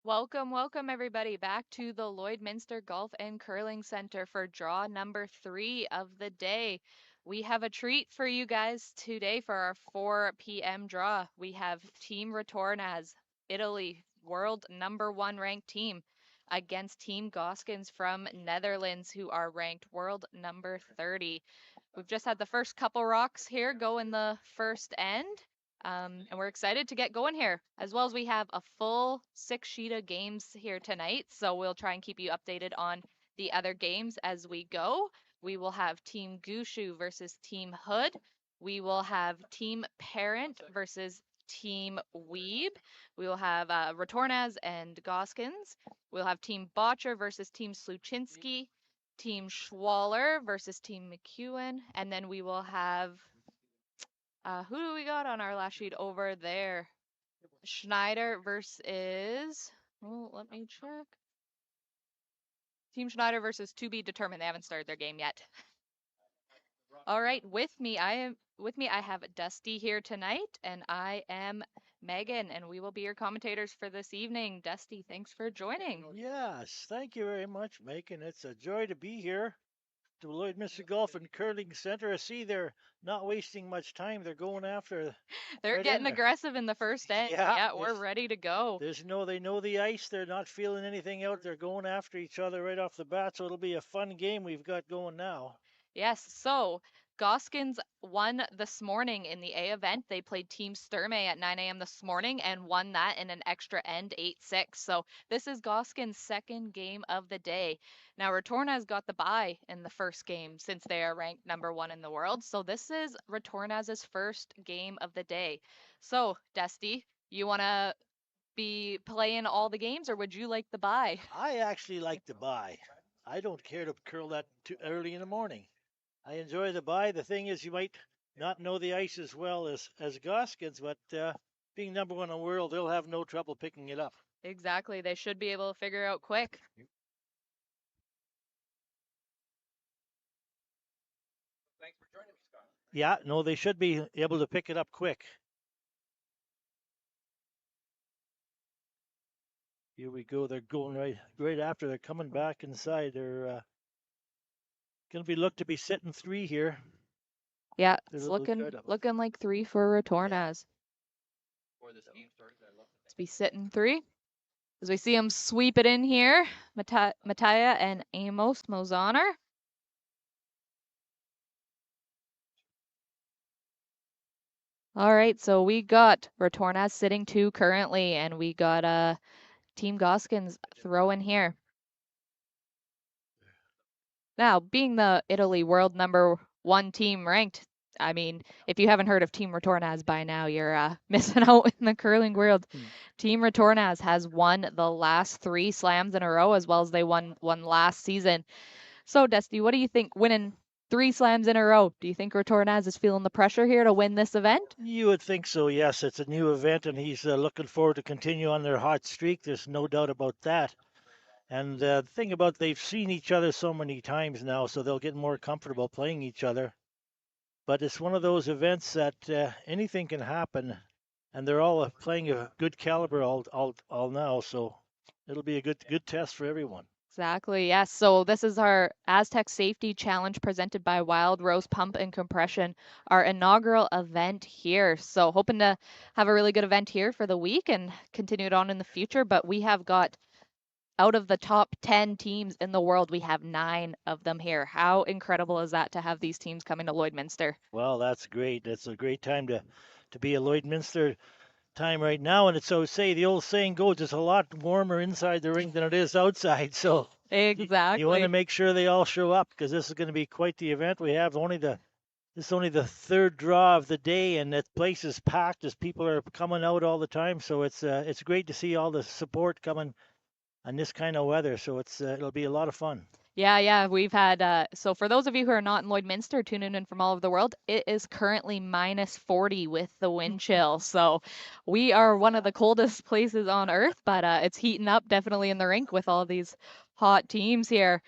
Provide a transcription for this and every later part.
Welcome everybody back to the Lloydminster Golf and Curling Center for draw number 3 of the day. We have a treat for you guys today for our 4 p.m. draw. We have Team Retornaz, Italy, world number 1 ranked team, against Team Gosgens from Netherlands, who are ranked world number 30. We've just had the first couple rocks here go in the first end. And we're excited to get going here, as well as we have a full 6 sheet of games here tonight. So we'll try and keep you updated on the other games as we go. We will have Team Gushu versus Team Hood. We will have Team Parent versus Team Weeb. We will have Retornaz and Goskins. We'll have Team Botcher versus Team Sluchinski. Team Schwaller versus Team McEwen. And then we will have who do we got on our last sheet over there? Schneider versus. Oh, let me check. Team Schneider versus to be determined. They haven't started their game yet. All right, with me I have Dusty here tonight, and I am Megan, and we will be your commentators for this evening. Dusty, thanks for joining. Yes, thank you very much, Megan. It's a joy to be here to Lloydminster Golf and Curling Center. I see they're not wasting much time. They're going after They're right getting in there. aggressive in the first end. Yeah, Yeah, we're ready to go. they know the ice. They're not feeling anything out. They're going after each other right off the bat. So it'll be a fun game we've got going now. Yes, so Goskins won this morning in the A event. They played Team Sturmey at 9 a.m. this morning and won that in an extra end 8-6. So this is Goskins' second game of the day. Now Retornaz got the bye in the first game since they are ranked number 1 in the world. So this is Retornaz's first game of the day. So Dusty, you want to be playing all the games, or would you like the bye? I actually like the bye. I don't care to curl that too early in the morning. I enjoy the bye. The thing is, you might not know the ice as well as Goskins, but being number 1 in the world, they'll have no trouble picking it up. Exactly. They should be able to figure out quick. Yeah, no, they should be able to pick it up quick. Here we go. They're going right after. They're coming back inside. They're going to be looked to be sitting 3 here. Yeah, They're it's a little looking like 3 for Retornaz. Let's be sitting 3. As we see him sweep it in here, Mattia and Amos Mozaner. All right, so we got Retornaz sitting 2 currently, and we got Team Goskins throwing here. Now, being the Italy world number 1 team ranked, I mean, if you haven't heard of Team Retornaz by now, you're missing out in the curling world. Team Retornaz has won the last 3 slams in a row, as well as they won one last season. So, Dusty, what do you think winning 3 slams in a row? Do you think Retornaz is feeling the pressure here to win this event? You would think so, yes. It's a new event, and he's looking forward to continue on their hot streak. There's no doubt about that. And the thing about they've seen each other so many times now, so they'll get more comfortable playing each other. But it's one of those events that anything can happen, and they're all playing a good caliber all now. So it'll be a good test for everyone. Exactly, yes. So this is our Aztec Safety Challenge presented by Wild Rose Pump and Compression, our inaugural event here. So hoping to have a really good event here for the week and continue it on in the future. But we have got, out of the top 10 teams in the world, we have 9 of them here. How incredible is that to have these teams coming to Lloydminster? Well, that's great. That's a great time to be a Lloydminster time right now. And it's so say the old saying goes, it's a lot warmer inside the ring than it is outside. So Exactly. you want to make sure they all show up because this is going to be quite the event. We have this is only the third draw of the day, and that place is packed as people are coming out all the time. So it's great to see all the support coming on this kind of weather. So it'll be a lot of fun. Yeah, we've had, so for those of you who are not in Lloydminster, tuning in from all over the world, it is currently minus 40 with the wind chill. So we are one of the coldest places on earth, but it's heating up definitely in the rink with all these hot teams here.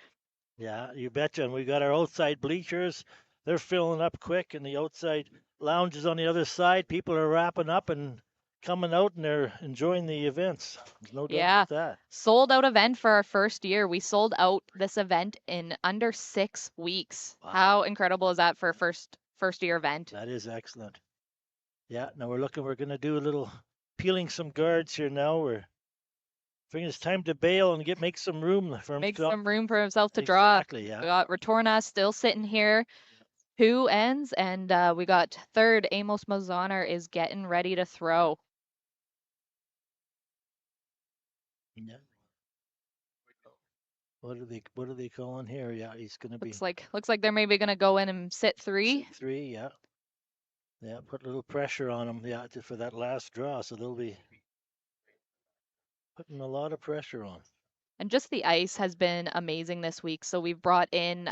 Yeah, you betcha. And we got our outside bleachers. They're filling up quick, and the outside lounges on the other side. People are wrapping up and coming out and they're enjoying the events. There's no doubt Yeah. about that. Sold out event for our first year. We sold out this event in under 6 weeks. Wow. How incredible is that for a first year event? That is excellent. Yeah, now we're going to do a little peeling some guards here now. We're thinking it's time to bail and make some room for Make himself. some room for himself to draw. Exactly, yeah. We got Retornaz still sitting here. 2 ends, and we got third. Amos Mazaner is getting ready to throw. Yeah. What are they calling here? Yeah, he's gonna be Looks like they're maybe gonna go in and sit 3. sit 3, yeah. Yeah, put a little pressure on them, yeah, for that last draw. So they'll be putting a lot of pressure on. And just the ice has been amazing this week. So we've brought in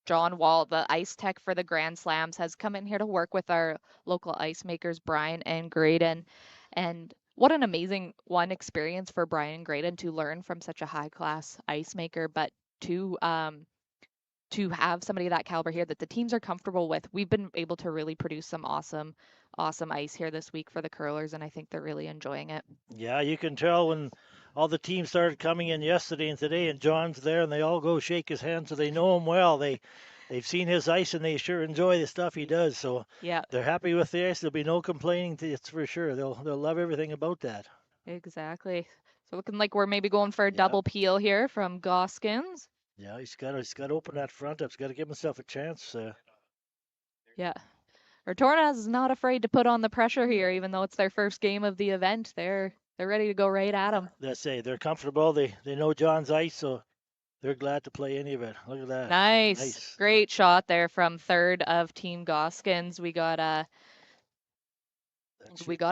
John Wall, the ice tech for the Grand Slams, has come in here to work with our local ice makers, Brian and Graydon. And what an amazing experience for Brian and Graydon to learn from such a high class ice maker, but to have somebody of that caliber here that the teams are comfortable with. We've been able to really produce some awesome ice here this week for the curlers, and I think they're really enjoying it. Yeah, you can tell when all the teams started coming in yesterday and today, and John's there, and they all go shake his hand, so they know him well. They've seen his ice, and they sure enjoy the stuff he does. So Yeah, they're happy with the ice. There'll be no complaining. It's for sure. They'll love everything about that. exactly. So looking like we're maybe going for a double peel here from Gosgens. Yeah, he's got to open that front up. He's got to give himself a chance. Yeah. Retornaz is not afraid to put on the pressure here, even though it's their first game of the event. They're ready to go right at him. Let's say they're comfortable. They know John's ice, so they're glad to play any of it. Look at that. Nice. Great shot there from third of Team Gosgens. We got a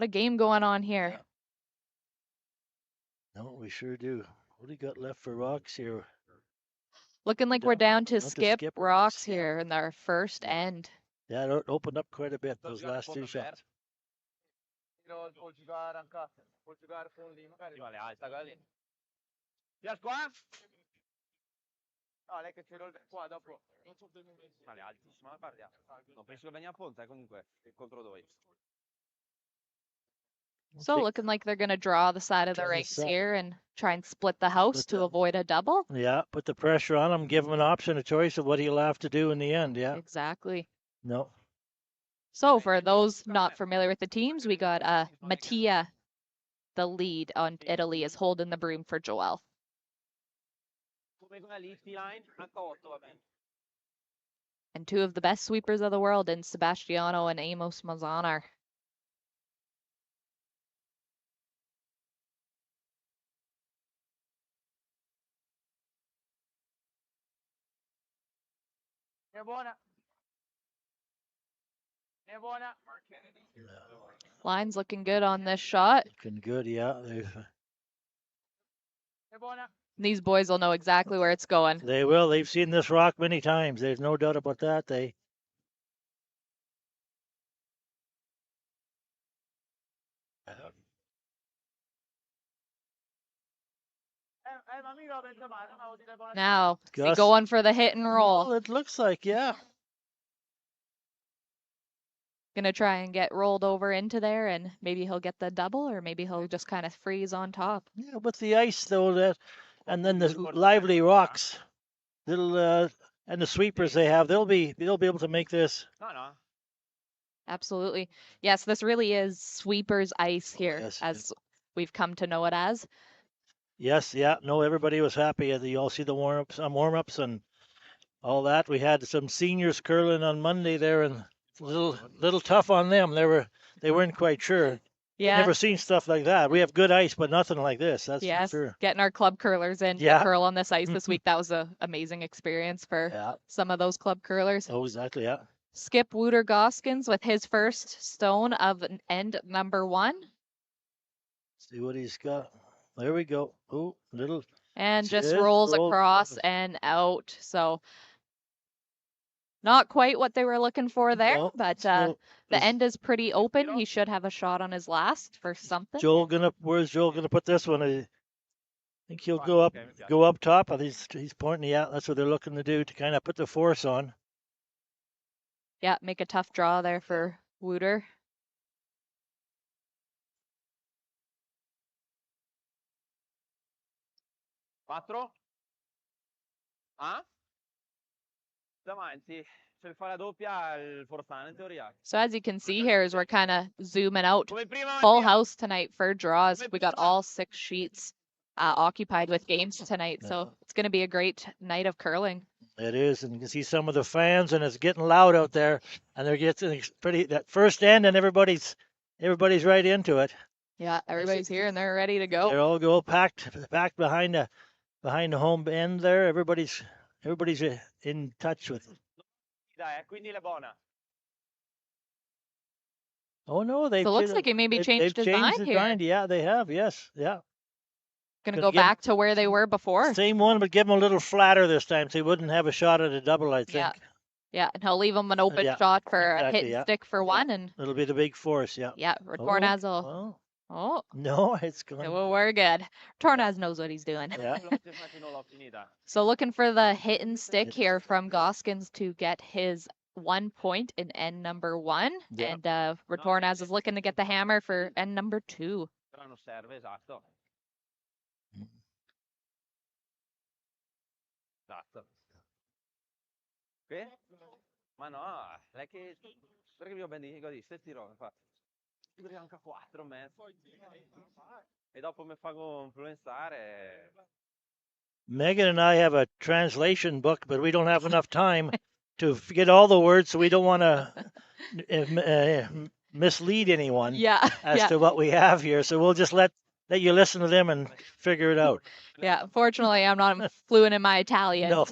game going on here. Yeah. No, we sure do. What do you got left for rocks here? Looking like we're down to skip rocks yeah. here in our first end. Yeah, it opened up quite a bit, those last 2 shots. No, lei che c'era qua dopo. Non so dove è altissima, guarda. No, penso che venga a Ponza comunque contro noi. So looking like they're going to draw the side of the rings here and try and split the house to avoid a double. Yeah, put the pressure on him, give him an option, a choice of what he'll have to do in the end. Yeah. Exactly. No. So for those not familiar with the teams, we got Mattia, the lead on Italy, is holding the broom for Joel. And 2 of the best sweepers of the world in Sebastiano and Amos Mazaner. Line's looking good on this shot. Looking good, yeah. These boys will know exactly where it's going. They will. They've seen this rock many times. There's no doubt about that. Now, going for the hit and roll. Well, it looks like, yeah. Gonna try and get rolled over into there, and maybe he'll get the double, or maybe he'll just kind of freeze on top. Yeah, with the ice though, and then the lively rocks, and the sweepers they have, they'll be able to make this. Absolutely, yes. This really is sweepers ice here, as we've come to know it as. Yes, yeah. No, everybody was happy. You all see the warm-ups and all that. We had some seniors curling on Monday there, and a little tough on them. They weren't quite sure. Yeah. Never seen stuff like that. We have good ice, but nothing like this. That's for sure. Getting our club curlers in to curl on this ice this week. That was an amazing experience for some of those club curlers. Oh, exactly, yeah. Skip Wouter Gosgens with his first stone of end number 1. See what he's got. There we go. Oh, little. And just rolls across and out. So not quite what they were looking for there, but the end is pretty open. He should have a shot on his last for something. Where's Joel gonna put this one? I think he'll go up top. He's pointing. Yeah, that's what they're looking to do, to kind of put the force on. Yeah, make a tough draw there for Wouter. 4? Ah? Davanti. Se fa la doppia il Forzano in teoria. So as you can see here, as we're kind of zooming out, Come prima full Mattia. house tonight for draws. We got all 6 sheets occupied with games tonight, so it's going to be a great night of curling. It is, and you can see some of the fans, and it's getting loud out there, and they're getting pretty that first end, and everybody's right into it. Yeah, everybody's here and they're ready to go. They're all go packed behind the home end there. Everybody's in touch with it. Dai, quindi la buona. Oh no, they've So it looks like he maybe changed his mind his here. mind. Yeah, they have. Yes, yeah. Gonna Gonna go give- back to where they were before. Same one, but give them a little flatter this time, so he wouldn't have a shot at a double. I think. Yeah. Yeah, and he'll leave him an open Yeah, shot for a exactly, hit and yeah. stick for one, and It'll be the big force. Yeah. yeah, Retornaz will. Oh, Oh, no, it's going. well, we're good. Retornaz knows what he's doing. Yeah. So looking for the hit and stick here from Gosgens to get his 1 point in end number 1, Yeah. and Retornaz is looking to get the hammer for end number 2. Però non serve, esatto. Esatto. Che? Ma no, è che perché vi ho ben di ste tiro, infatti. Ci anche a 4 mezzo. E dopo mi fa influenzare. Megan and I have a translation book, but we don't have enough time to get all the words, so we don't want to mislead anyone Yeah, as yeah, to what we have here. So we'll just let you listen to them and figure it out. yeah. Fortunately, I'm not fluent in my Italian. No.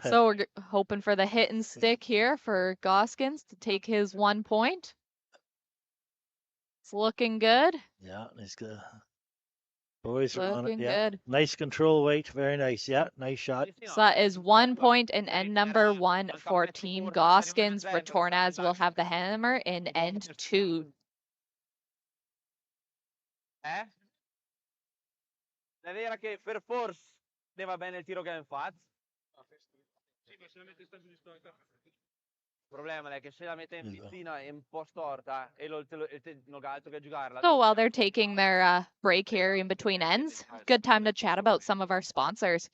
So we're hoping for the hit and stick here for Gosgens to take his 1 point. It's looking good. Yeah, it's good. Boys are on it. Looking Yeah. good. Nice control weight. Very nice. Yeah, nice shot. So that is 1 point in end number 1 for Team Gosgens. Retornaz will have the hammer in end 2. È vero che per force ne va bene il tiro che ha fatto? Sì, ma se la mette in storta. Il problema è che se la mette in piscina è un po' storta e non ha altro che giocarla. So while they're taking their break here in between ends, good time to chat about some of our sponsors.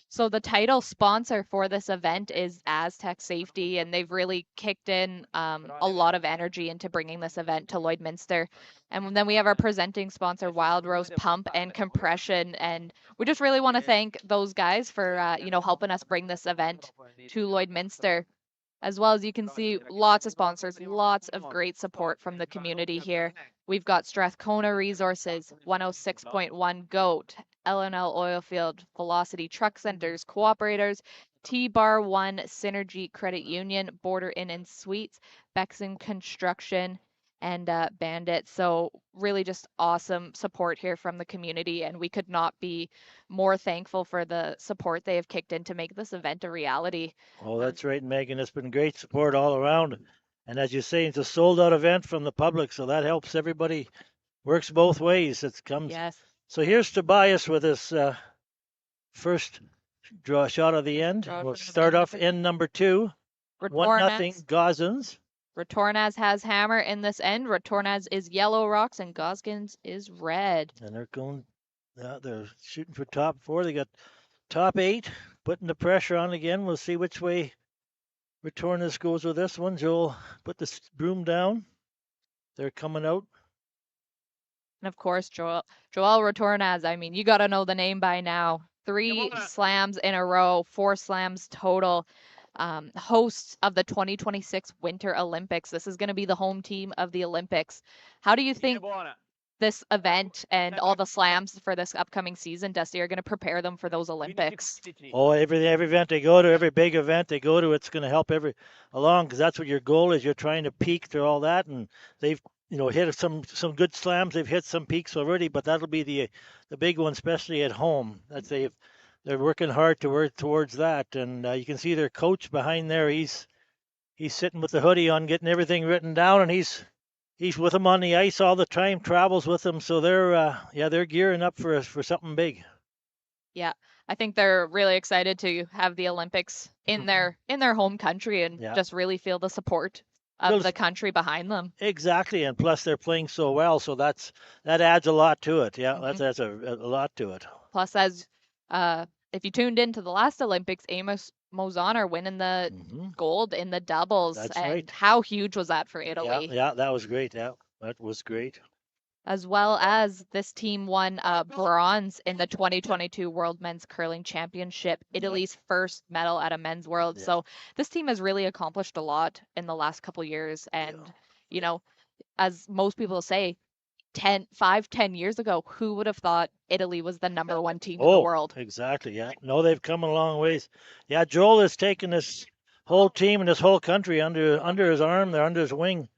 So the title sponsor for this event is Astec Safety, and they've really kicked in a lot of energy into bringing this event to Lloydminster. And then we have our presenting sponsor, Wild Rose Pump and Compression, and we just really want to thank those guys for helping us bring this event to Lloydminster. As well as you can see, lots of sponsors, lots of great support from the community here. We've got Strathcona Resources, 106.1 GOAT, L&L Oilfield, Velocity Truck Centers, Cooperators, T-Bar 1 Synergy Credit Union, Border Inn and Suites, Bexon Construction, and Bandit. So really just awesome support here from the community, and we could not be more thankful for the support they have kicked in to make this event a reality. Oh, that's right, Megan. It's been great support all around. And as you say, it's a sold out event from the public, so that helps everybody. Works both ways. It comes. Yes. So here's Tobias with his first draw shot of the end. We'll start off end number 2. 1-0 Gosgens. Retornaz has hammer in this end. Retornaz is yellow rocks and Gosgens is red. And they're going, they're shooting for top 4. They got top 8, putting the pressure on again. We'll see which way Retornaz goes with this one. Joel, put the broom down. They're coming out. And of course, Joel Retornaz, I mean, you got to know the name by now. 3 slams in a row, 4 slams total. Hosts of the 2026 Winter Olympics. This is going to be the home team of the Olympics. How do you think this event and all the slams for this upcoming season, Dusty, are going to prepare them for those Olympics? Oh, every event they go to, every big event they go to, it's going to help along, because that's what your goal is. You're trying to peak through all that, and they've hit some good slams. They've hit some peaks already, but that'll be the big one, especially at home. They're working hard to work towards that, and you can see their coach behind there. He's sitting with the hoodie on, getting everything written down, and he's with them on the ice all the time, travels with them. So they're gearing up for something big. Yeah, I think they're really excited to have the Olympics in their home country and just really feel the support of the country behind them. Exactly, and plus they're playing so well, so that adds a lot to it. Yeah, Mhm. that's a lot to it. Plus, as if you tuned into the last Olympics, Amos Mozon winning the gold in the doubles. That's and right. how huge was that for Italy? Yeah, that was great. Yeah, that was great. As well as this team won bronze in the 2022 World Men's Curling Championship, Italy's first medal at a men's world. Yeah. So this team has really accomplished a lot in the last couple years. And, you know, as most people say, 10 years ago, who would have thought Italy was the #1 team in the world? Exactly. Yeah. No, they've come a long ways. Yeah, Joel has taken this whole team and this whole country under his arm. They're under his wing,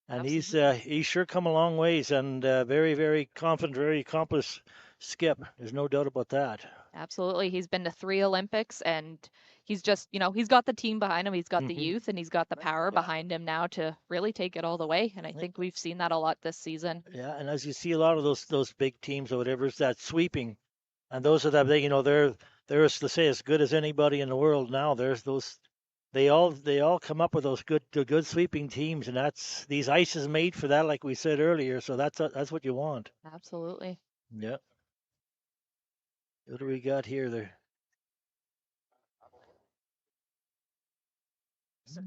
and he's sure come a long ways, and very, very confident, very accomplished skip. There's no doubt about that. Absolutely. He's been to 3 Olympics, and he's just, he's got the team behind him. He's got the youth, and he's got the power behind him now to really take it all the way. And I think we've seen that a lot this season. Yeah, and as you see a lot of those big teams or whatever, it's that sweeping, and those are that they're let's say as good as anybody in the world now. There's those. They all come up with those good sweeping teams, and these ice is made for that, like we said earlier. So that's what you want. Absolutely. Yeah. What do we got here? There.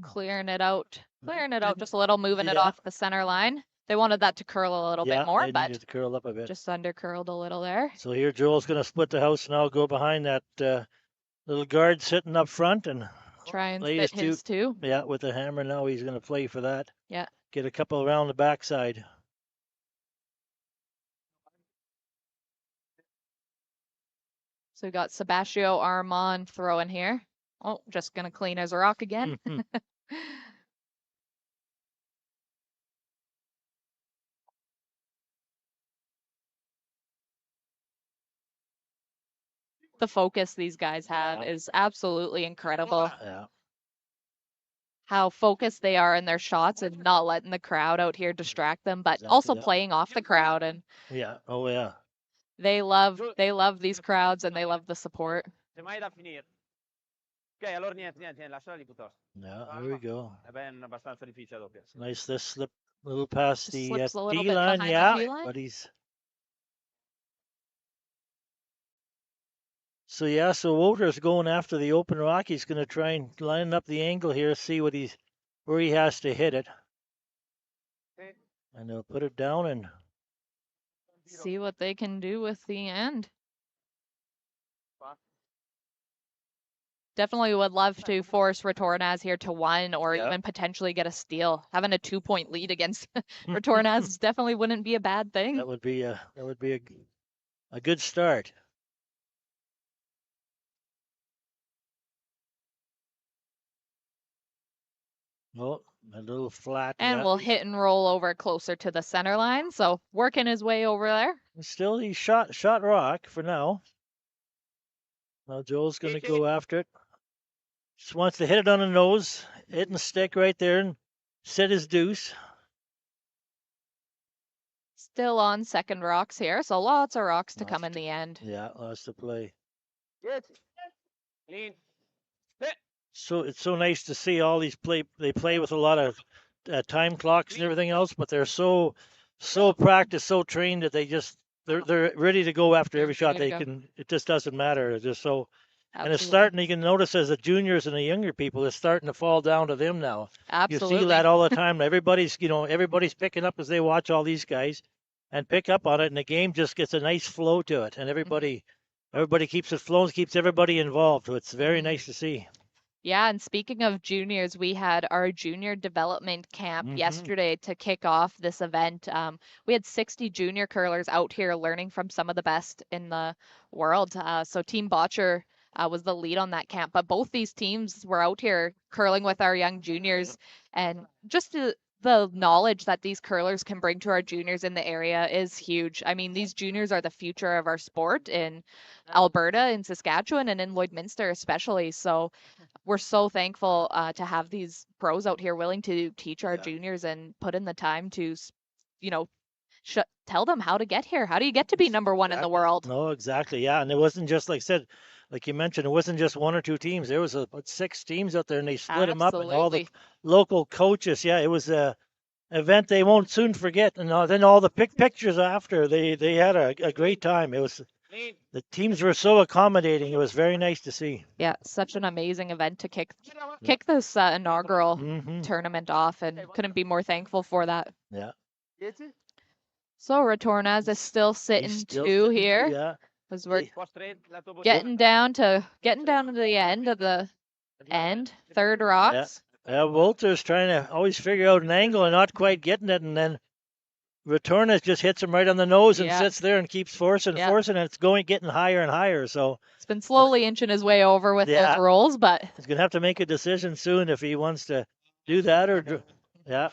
Clearing it out just a little, moving it off the center line. They wanted that to curl a little bit more, but to curl up a bit. Just under curled a little there. So here Joel's going to split the house now, go behind that little guard sitting up front and try and fit his two. Yeah, with the hammer now he's going to play for that. Yeah. Get a couple around the backside. So we got Sebastião Armand throwing here. Oh, just going to clean his rock again. The focus these guys have is absolutely incredible. Yeah. How focused they are in their shots and not letting the crowd out here distract them, but also playing off the crowd. And yeah, oh yeah. They love these crowds, and they love the support. Ok, allora niente, lasciala lì piuttosto. Yeah, there we go. È ben abbastanza difficile a doppia. Nice, this slip a little past the D-line, yeah, but he's... So Wouter's going after the open rock. He's going to try and line up the angle here, see where he has to hit it. Okay. And they'll put it down and see what they can do with the end. Definitely would love to force Retornaz here to 1 or even potentially get a steal. Having a 2-point lead against Retornaz definitely wouldn't be a bad thing. That would be a good start. Oh, a little flat. And we'll hit and roll over closer to the center line. So working his way over there. Still, he shot rock for now. Now Joel's going to go after it. Just wants to hit it on the nose, hit and stick right there and set his deuce. Still on second rocks here, so lots of rocks to come in the end. Yeah, lots to play. Good. Clean. So it's so nice to see all these they play with a lot of time clocks and everything else, but they're so practiced, so trained that they're ready to go after every shot they can. It just doesn't matter. It's just so. Absolutely. And it's starting, you can notice as the juniors and the younger people, it's starting to fall down to them now. Absolutely. You see that all the time. Everybody's picking up as they watch all these guys and pick up on it, and the game just gets a nice flow to it. And everybody keeps it flowing, keeps everybody involved. So it's very nice to see. Yeah, and speaking of juniors, we had our junior development camp yesterday to kick off this event. We had 60 junior curlers out here learning from some of the best in the world. So Team Botcher was the lead on that camp, but both these teams were out here curling with our young juniors, and just the knowledge that these curlers can bring to our juniors in the area is huge. I mean, these juniors are the future of our sport in Alberta, in Saskatchewan, and in Lloydminster especially. So we're so thankful to have these pros out here willing to teach our juniors and put in the time to, tell them how to get here. How do you get to be #1 in the world? No, exactly. Yeah. And it wasn't just like you mentioned, it wasn't just 1 or 2 teams. There was about 6 teams out there, and they split them up, and local coaches. Yeah, it was a event they won't soon forget. And then all the pictures after, they had a great time. It was the teams were so accommodating. It was very nice to see. Yeah, such an amazing event to kick this inaugural Hmm. tournament off, and couldn't be more thankful for that. Yeah. So Retornaz is still sitting Still two sitting, here Yeah. as we're Qua straight, lato positivo. getting down to the end of the third rocks. Yeah, Wouter's trying to always figure out an angle and not quite getting it, and then Retornaz just hits him right on the nose and Yeah. sits there and keeps forcing, Yeah. forcing, and it's getting higher and higher. So It's been slowly inching his way over with Yeah. those rolls, but he's gonna have to make a decision soon if he wants to do that or yeah.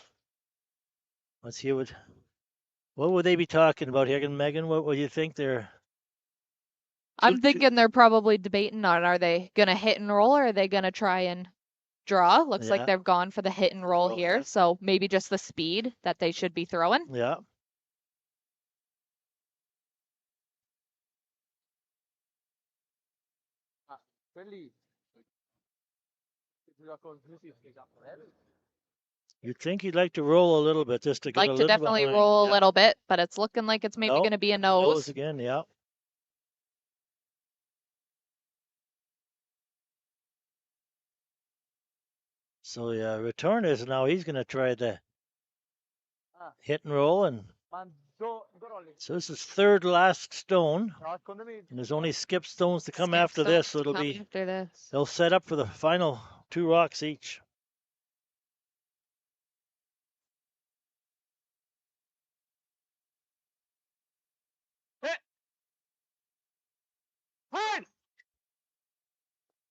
Let's hear what would they be talking about here, Megan? What would you think they're? I'm thinking they're probably debating on, are they gonna hit and roll or are they gonna try and draw? Looks like Yeah. they've gone for the hit and roll here, so maybe just the speed that they should be throwing. Yeah. You'd think he'd like to roll a little bit just to get Like a to little definitely behind. roll a Yeah. little bit, but it's looking like it's maybe Nope. gonna be a Nose nose. again, yeah. So yeah, Retornaz now he's gonna try the hit and roll, and so this is third last stone, and there's only skip stones to come Skip after this, stones so it'll come be after this. they'll set up for the final 2 rocks each.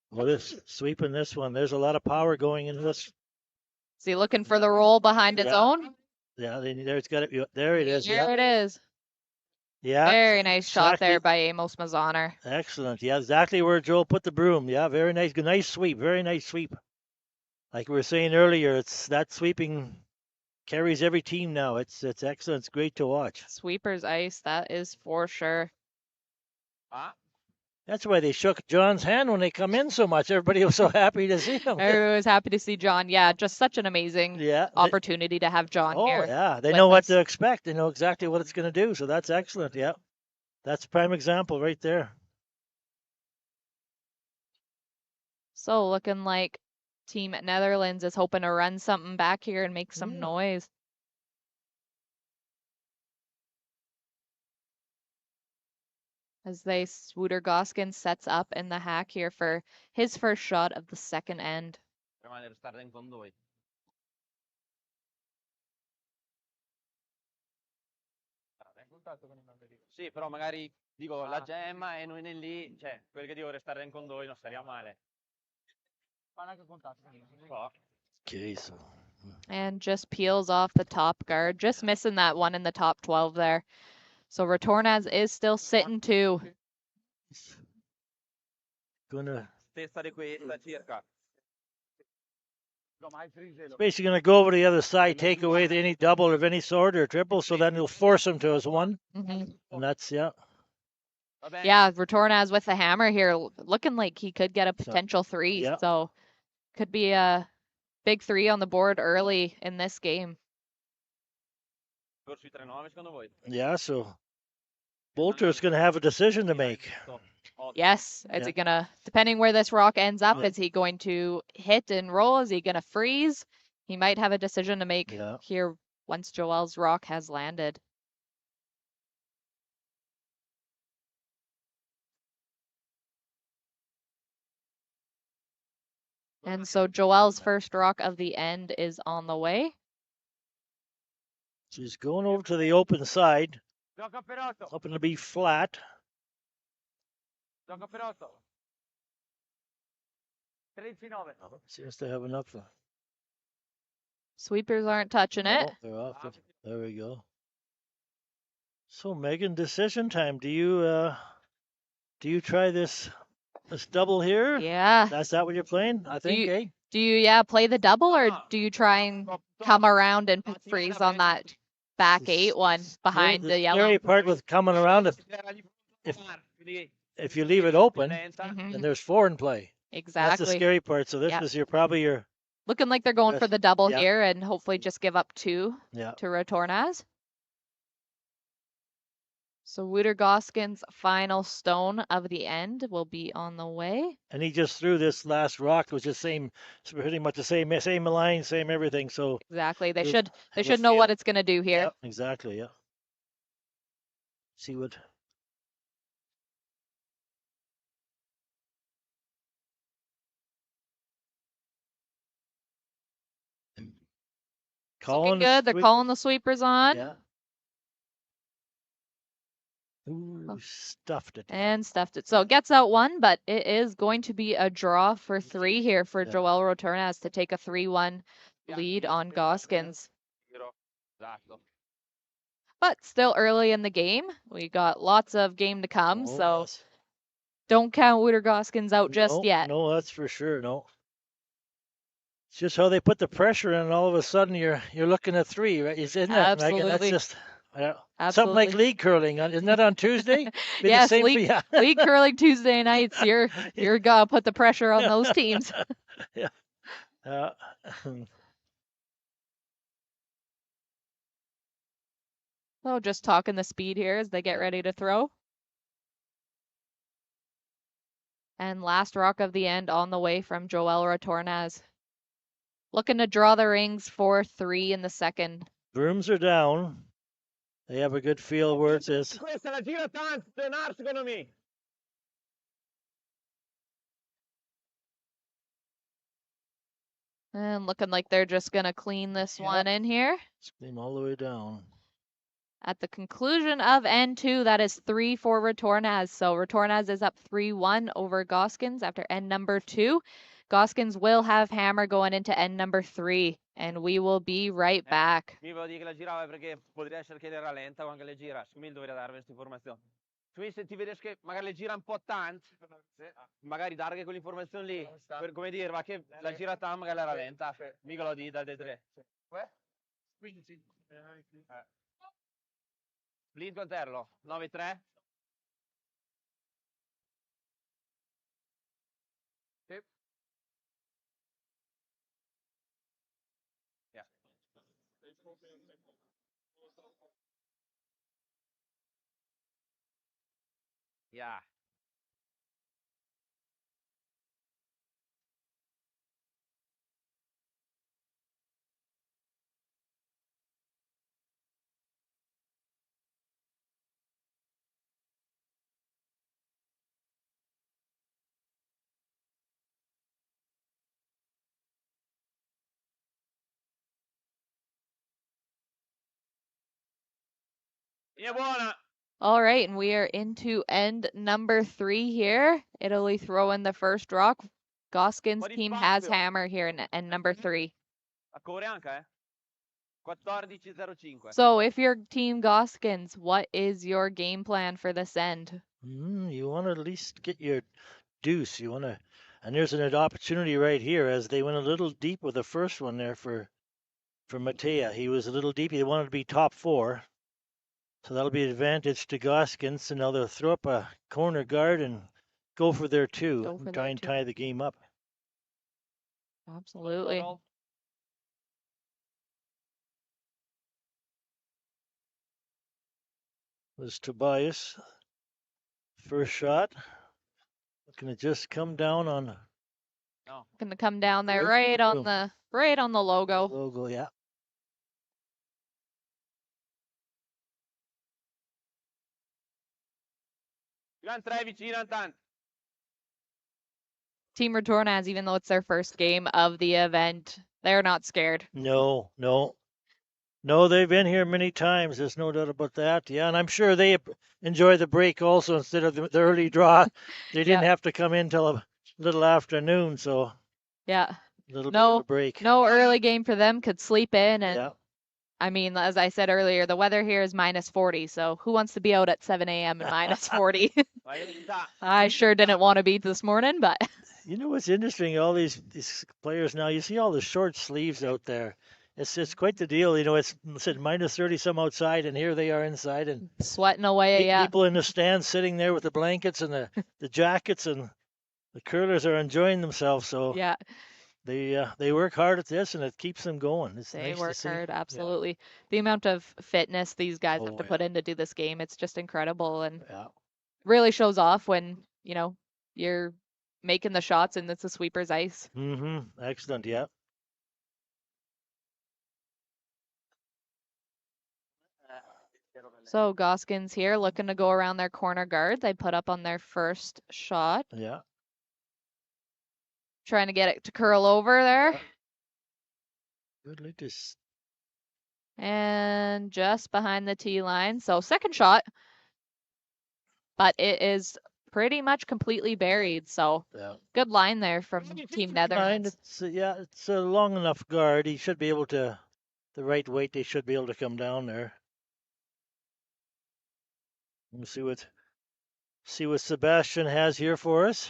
Well, this sweeping this one, there's a lot of power going into this. Is he looking for the roll behind his Yeah. own? Yeah, there's got it. There it is. There Yeah. it is. Yeah. Very nice shot there Exactly. by Amos Mazoner. Excellent. Yeah, exactly where Joel put the broom. Yeah, very nice. Nice sweep. Very nice sweep. Like we were saying earlier, it's that sweeping carries every team now. It's excellent. It's great to watch. Sweeper's ice, that is for sure. That's why they shook John's hand when they come in so much. Everybody was so happy to see him. Everyone was happy to see John. Yeah, just such an amazing Yeah. opportunity to have John Oh, here. yeah. They with know what us. to expect. They know exactly what it's going to do. So that's excellent. Yeah. That's a prime example right there. So looking like Team Netherlands is hoping to run something back here and make some noise. As Wouter Gosgens sets up in the hack here for his first shot of the second end. Sì, però magari dico la gemma e noi lì, cioè, quelli che dico restare in condoglio non staria male. Okay, so. And just peels off the top guard, just missing that one in the top 12 there. So Retornaz is still sitting two. Gonna. Stessa di questa circa. It's basically going to go over to the other side, take away any double of any sort or triple, so then he'll force him to his one. Mm-hmm. And that's, yeah. Yeah, Retornaz with the hammer here, looking like he could get a potential three. Yeah. So could be a big three on the board early in this game. Yeah, so Wouter's going to have a decision to make. Yes, is he gonna, depending where this rock ends up, is he going to hit and roll? Is he gonna freeze? He might have a decision to make here once Joel's rock has landed. And so Joel's first rock of the end is on the way. She's going over to the open side, hoping to be flat. Seems to have enough. Sweepers aren't touching it. Oh, they're off. There we go. So Megan, decision time. Do you try this double here? Yeah. That's that what you're playing? I think, eh? Do you play the double, or do you try and come around and freeze on that back 8 one behind the yellow? The scary part with coming around, if you leave it open, then there's 4 in play. Exactly. That's the scary part. So this was probably your Looking like they're going Yes. for the double Yeah. here and hopefully just give up 2 Yeah. to Retornaz. So Wouter Gosgens' final stone of the end will be on the way. And he just threw this last rock, which is pretty much the same line, same everything. So Exactly. They You'll should have a know feel. what it's going to do here. yeah, exactly. Yeah. See what It's calling looking the good. They're sweep. calling the sweepers on. Yeah. Ooh, stuffed it. And stuffed it. So it gets out 1, but it is going to be a draw for 3 here for Yeah. Joel Retornaz to take a 3-1 lead on Gosgens. Esatto. But still early in the game. We got lots of game to come, Oh, so yes. don't count Wouter Gosgens out just No, yet. no, that's for sure. No. It's just how they put the pressure in, and all of a sudden you're looking at 3, right? Isn't that, Megan? That's Absolutely. just something Absolutely. like league curling. Isn't that on Tuesday? Be the Yes, same for league, you. league curling Tuesday nights. You're gonna put the pressure on those teams. Yeah. So just talking the speed here as they get ready to throw. And last rock of the end on the way from Joel Retornaz. Looking to draw the rings for 3 in the second. Brooms are down. They have a good feel where it is. Questa la gira tanto, Tenar, secondo me. And looking like they're just gonna clean this one in here. Clean all the way down. At the conclusion of N2, that is 3 for Retornaz. So Retornaz is up 3-1 over Gosgens after N number 2. Gosgens will have hammer going into N number 3, and we will be right back. Mi volevo dire che la girava perché potrebbe essere che era lenta o anche le gira. Secondo me dovrei darvi questa informazione. Quindi se ti vedi che magari le gira un po' tanto, magari dargli quell'informazione lì, per come dire, ma che la gira tanto magari era lenta. Mica lo di dal D3. Blind conterlo, 9-3. Sì. Yeah. Yeah. Yeah, buona. All right, and we are into end number 3 here. Italy throwing the first rock. Gosgens' team has hammer here in end number 3. A corre anche, eh? 14:05. So if you're team Gosgens, what is your game plan for this end? You want to at least get your deuce. You want to, and there's an opportunity right here as they went a little deep with the first one there for Matea. He was a little deep. He wanted to be top 4. So that'll be an advantage to Gosgens, and now they'll throw up a corner guard and go for their 2 and try and tie the game up. Absolutely. Was Tobias. First shot. Looking to just come down on Going to come down there right on the logo. logo, yeah. Team Retornaz, even though it's their first game of the event, they're not scared. No, they've been here many times. There's no doubt about that. Yeah, and I'm sure they enjoy the break also instead of the early draw. They didn't have to come in till a little afternoon, so yeah, a little bit of a break. No early game for them. Could sleep in, and yeah. I mean, as I said earlier, the weather here is -40. So who wants to be out at 7 a.m. and -40? I sure didn't want to be this morning, but. You know what's interesting? All these players now, you see all the short sleeves out there. It's quite the deal. You know, it's said -30 some outside, and here they are inside and sweating away. Yeah. People in the stands sitting there with the blankets and the jackets, and the curlers are enjoying themselves. So yeah. they work hard at this, and it keeps them going. It's They nice to work see. hard, Yeah. absolutely. The amount of fitness these guys have Oh to yeah. put in to do this game, it's just incredible and Yeah. really shows off when, you're making the shots and it's a sweeper's ice. Mm-hmm. Excellent. Yeah. So Gosgens here looking to go around their corner guard. They put up on their first shot, Yeah. trying to get it to curl over there. Good Lucas. And just behind the tee line. So second shot, but it is pretty much completely buried. So Yeah. good line there from Team Fine. Netherlands. It's a long enough guard. He should be able to, the right weight. They should be able to come down there. We'll see what Sebastian has here for us.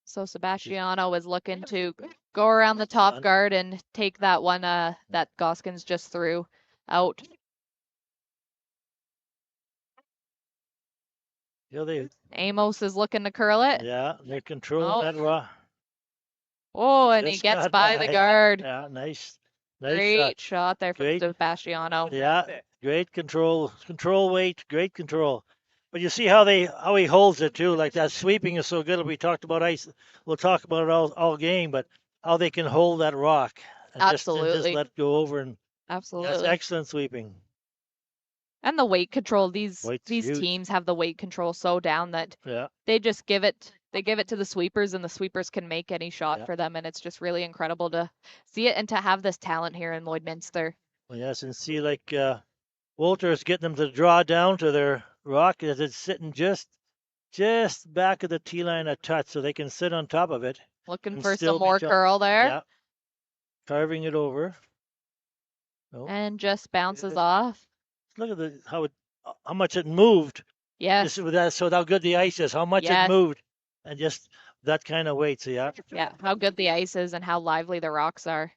So Sebastiano is looking to go around the top guard and take that one that Gosgens just threw out. Amos is looking to curl it. Yeah, they're controlling that raw. Oh, and he Just gets got by the by. guard. Yeah, nice Great shot. shot there from Great. Sebastiano. Yeah, great control weight, great control. But you see how he holds it too, like that sweeping is so good. We talked about ice. We'll talk about it all game, but how they can hold that rock and just Absolutely. let it go over, and that's Absolutely. excellent sweeping. And the weight control, these Weight's these huge. teams have the weight control so down that Yeah, they just give it to the sweepers and the sweepers can make any shot Yeah. for them, and it's just really incredible to see it and to have this talent here in Lloydminster. well, yes, and see like Wouter is getting them to draw down to their rock as it's sitting just back of the tee line a touch, so they can sit on top of it. Looking and for still some be more shot. curl there. Yeah, carving it over. Oh, And just bounces off. look at how much it moved. Yes. Just with that, so how good the ice is, how much Yes. it moved, and just that kind of weight. So yeah. Yeah, how good the ice is and how lively the rocks are.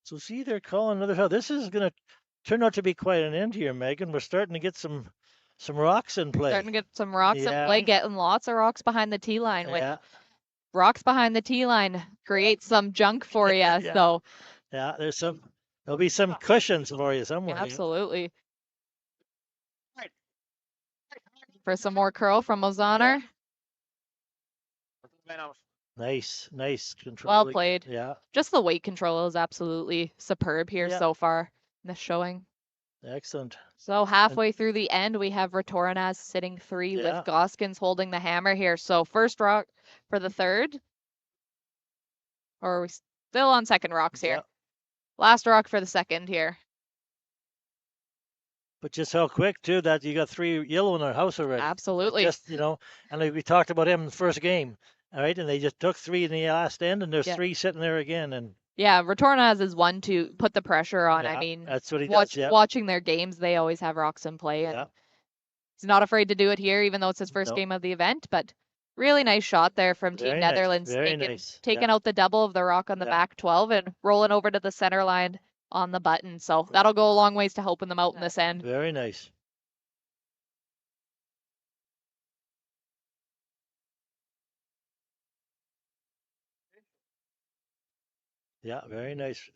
So see, they're calling another shot. This is going to turn out to be quite an end here, Megan. We're starting to get some rocks in play. Starting to get some rocks in Yeah. play, getting lots of rocks behind the tee line. With Yeah, rocks behind the tee line create some junk for you. Yeah. So yeah. There'll be some cushions for you somewhere. absolutely. For some more curl from Ozaner. Nice control. Well played. Yeah, Just the weight control is absolutely superb here Yeah. so far in this showing. excellent. So halfway through the end, we have Retornaz sitting 3 Yeah. with Gosgens holding the hammer here. So first rock for the third. Or are we still on second rocks here? Yeah. Last rock for the second here. But just how quick too that you got 3 yellow in our house already. Absolutely. Just and like we talked about him in the first game, all right, and they just took 3 in the last end, and there's Yeah. 3 sitting there again, and Yeah, Retornaz is one to put the pressure on. I yeah, mean, that's what he does. Yeah, watching their games, they always have rocks in play, and Yeah. he's not afraid to do it here, even though it's his first No. game of the event. But really nice shot there from Team Very nice, Netherlands, very nice. taking out the double of the rock on the Yeah. back 12 and rolling over to the center line on the button. So that'll go a long ways to helping them out in this end. Very nice. Yeah, very nice.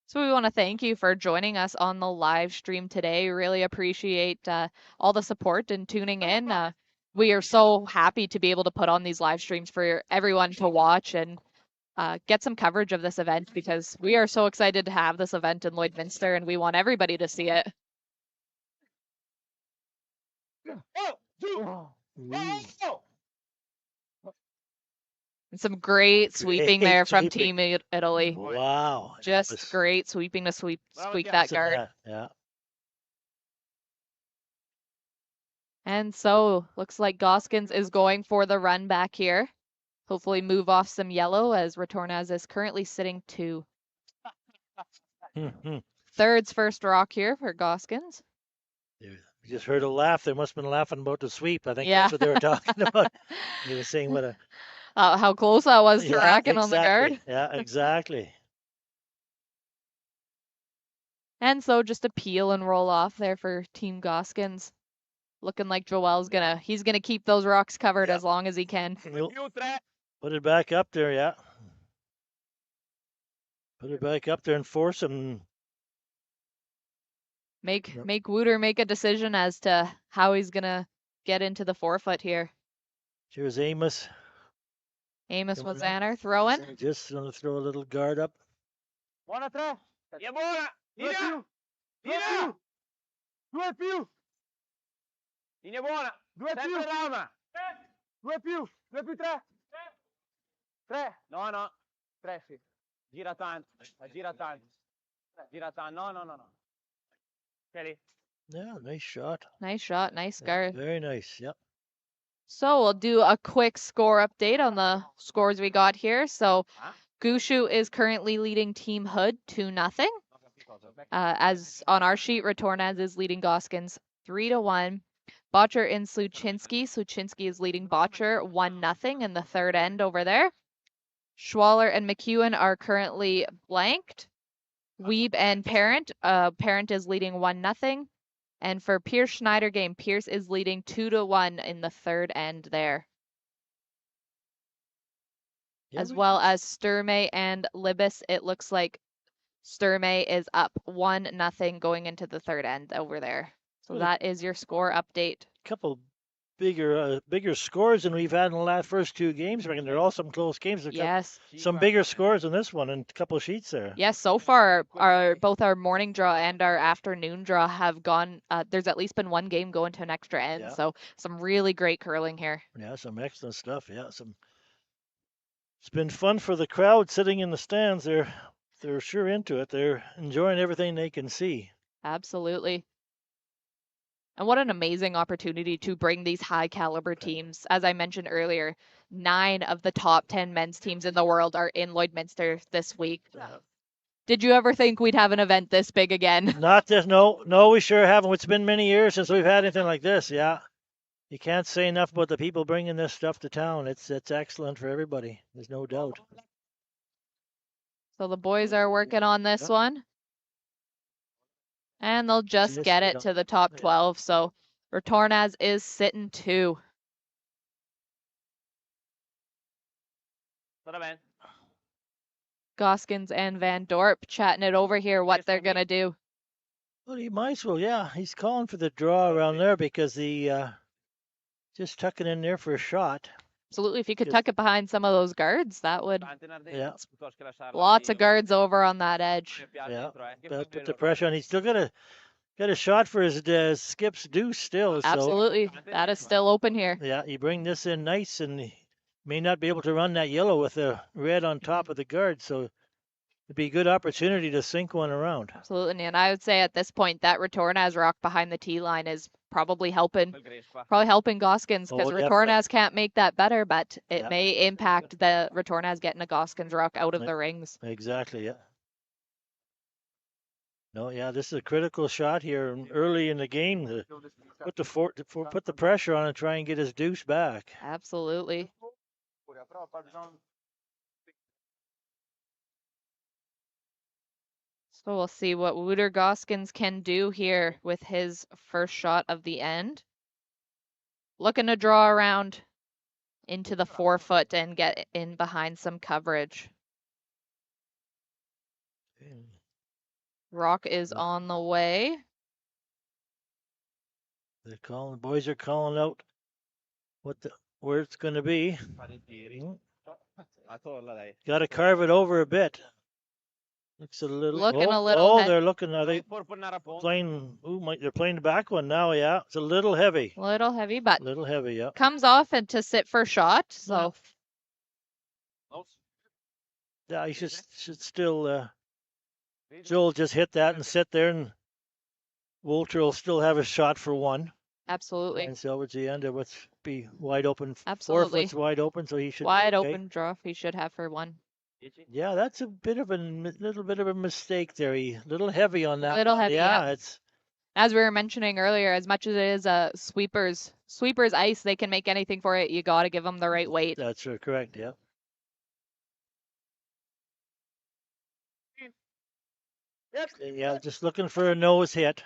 So we want to thank you for joining us on the live stream today. Really appreciate all the support and tuning in. We are so happy to be able to put on these live streams for everyone to watch and get some coverage of this event because we are so excited to have this event in Lloydminster and we want everybody to see it. And some great sweeping Great there from sweeping. Team Italy. Wow. Just great sweeping to squeak that guard. Yeah. And so looks like Gosgens is going for the run back here. Hopefully move off some yellow as Retornaz is currently sitting 2. Third's first rock here for Gosgens. We just heard a laugh. They must have been laughing about the sweep. I think Yeah. that's what they were talking about. He was saying what a How close that was to yeah, racking on the exactly. guard. Yeah, exactly. And so just a peel and roll off there for Team Gosgens. Looking like Joel's he's gonna keep those rocks covered as long as he can. Put it back up there, yeah. Put it back up there and force him. Make Wouter make a decision as to how he's gonna get into the 4-foot here. Here's Amos. Amos Coming up. Wazanner throwing. Just going to throw a little guard up. Buona 3. Via buona. Linea. Linea. 2 più. Linea buona. 2 più. Rama. 2 più. 2 più 3. 3. No, no. 3 sì. Gira tanto. Gira tanto. Gira tanto. No, no, no, no. Kelly. Yeah, nice shot. Nice shot, nice guard. Very nice. Yep. So we'll do a quick score update on the scores we got here. So Gushu is currently leading Team Hood 2-0. As on our sheet, Retornaz is leading Gosgens 3-1. Botcher in Sluchinski. Sluchinski is leading Botcher 1-0 in the third end over there. Schwaller and McEwen are currently blanked. Weeb and Parent. Parent is leading 1-0. And for Pierce Schneider game, Pierce is leading 2-1 in the third end there. Yeah, as well as Sturmey and Libis. It looks like Sturmey is up 1-0 going into the third end over there. So that is your score update. Couple bigger scores than we've had in the last first 2 games. I mean, they're all some close games. Yes. Some bigger scores than this one and a couple sheets there. Yes, so far both our morning draw and our afternoon draw have gone. There's at least been one game going to an extra end. Yeah. So some really great curling here. Yeah, some excellent stuff. Yeah, it's been fun for the crowd sitting in the stands. They're sure into it. They're enjoying everything they can see. Absolutely. And what an amazing opportunity to bring these high caliber teams. As I mentioned earlier, 9 of the top 10 men's teams in the world are in Lloydminster this week. Did you ever think we'd have an event this big again? Not this, no, we sure haven't. It's been many years since we've had anything like this. Yeah, you can't say enough about the people bringing this stuff to town. It's excellent for everybody. There's no doubt. So the boys are working on this one. And they'll just get it to the top 12. So Retornaz is sitting 2. Gosgens and Van Dorp chatting it over here, what they're going to do. Well, he might as well, yeah. He's calling for the draw around there because he just tucking in there for a shot. Absolutely. If you could tuck it behind some of those guards, that would. Yeah. Lots of guards over on that edge. Yeah. Put the pressure on. He's still got a shot for his skip's deuce still. Absolutely. So. That is still open here. Yeah. You bring this in nice and he may not be able to run that yellow with the red on top of the guard. So it'd be a good opportunity to sink one around. Absolutely. And I would say at this point that Retornaz rock behind the tee line is probably helping Gosgens because Retornaz can't make that better, but it may impact the Retornaz getting a Gosgens rock out of the rings. Exactly, yeah. No, yeah, this is a critical shot here early in the game to put the pressure on and try and get his deuce back. Absolutely. So we'll see what Wouter Gosgens can do here with his first shot of the end. Looking to draw around into the 4-foot and get in behind some coverage. Rock is on the way. The boys are calling out where it's going to be. Got to carve it over a bit. Looks a little. They're looking. Are they playing? They're playing the back one now. Yeah, it's a little heavy. Little heavy, but little heavy. Yeah. Comes off and to sit for shot. So. Yeah, he should still. Joel just hit that and sit there, and Wouter will still have a shot for one. Absolutely. And so towards the end, it would be wide open. Absolutely. 4 foot's wide open, so he should. Wide open draw. He should have for one. Yeah, that's a little bit of a mistake there. He little heavy on that. Little heavy. Yeah, it's As we were mentioning earlier, as much as it is a sweeper's ice, they can make anything for it. You got to give them the right weight. That's correct. Yeah. And yeah, just looking for a nose hit.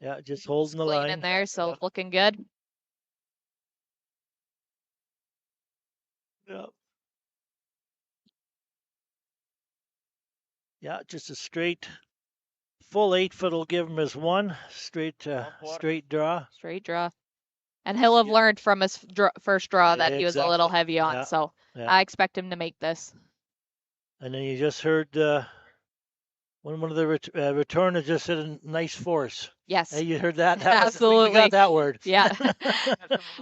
Yeah, just holding the Clean line. in there, so Yeah. looking good. Yeah. Yeah, just a straight, full 8-foot will give him his one straight draw. Straight draw. And he'll have learned from his first draw that he was a little Exactly. heavy on, Yeah. so Yeah. I expect him to make this. And then you just heard one of the Retornaz just said a nice force. Yes. Hey, you heard that? Absolutely. We got that word. Yeah.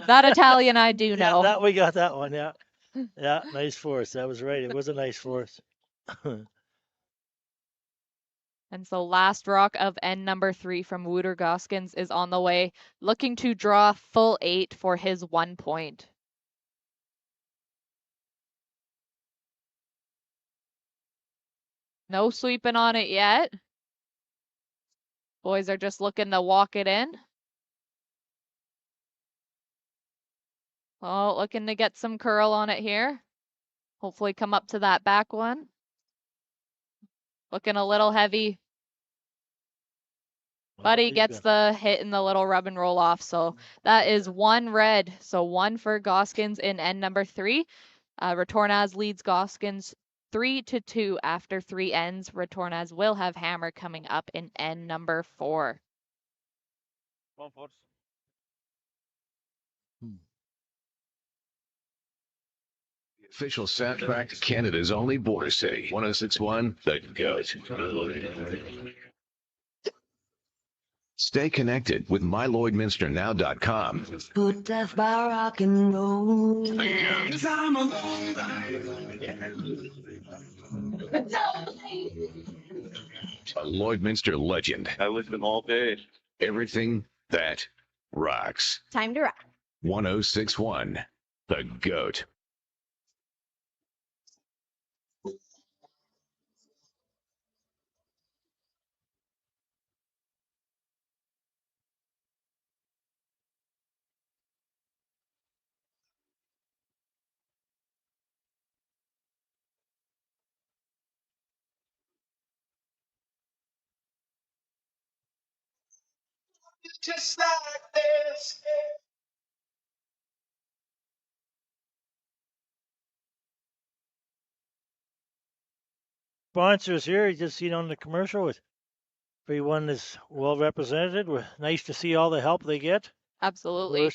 That Italian I do know. Yeah, we got that one. Yeah. Yeah, nice force. That was right. It was a nice force. And so last rock of end number 3 from Wouter Gosgens is on the way, looking to draw full 8 for his 1 point. No sweeping on it yet. Boys are just looking to walk it in. Oh, looking to get some curl on it here. Hopefully come up to that back one. Looking a little heavy. But he gets the hit in the little rub and roll off. So that is 1 red. So 1 for Gosgens in end number 3. Retornaz leads Gosgens 3-2 after 3 ends. Retornaz will have hammer coming up in end number 4. One force. Official soundtrack to Canada's only border city, 1061, The Goat. Stay connected with mylloydminsternow.com. Put death by rock and roll. A Lloydminster legend. I lived them all day. Everything that rocks. Time to rock. 1061, The Goat. Just like this. Sponsors here, you just seen on the commercial with everyone is well represented. Nice to see all the help they get. Absolutely. We're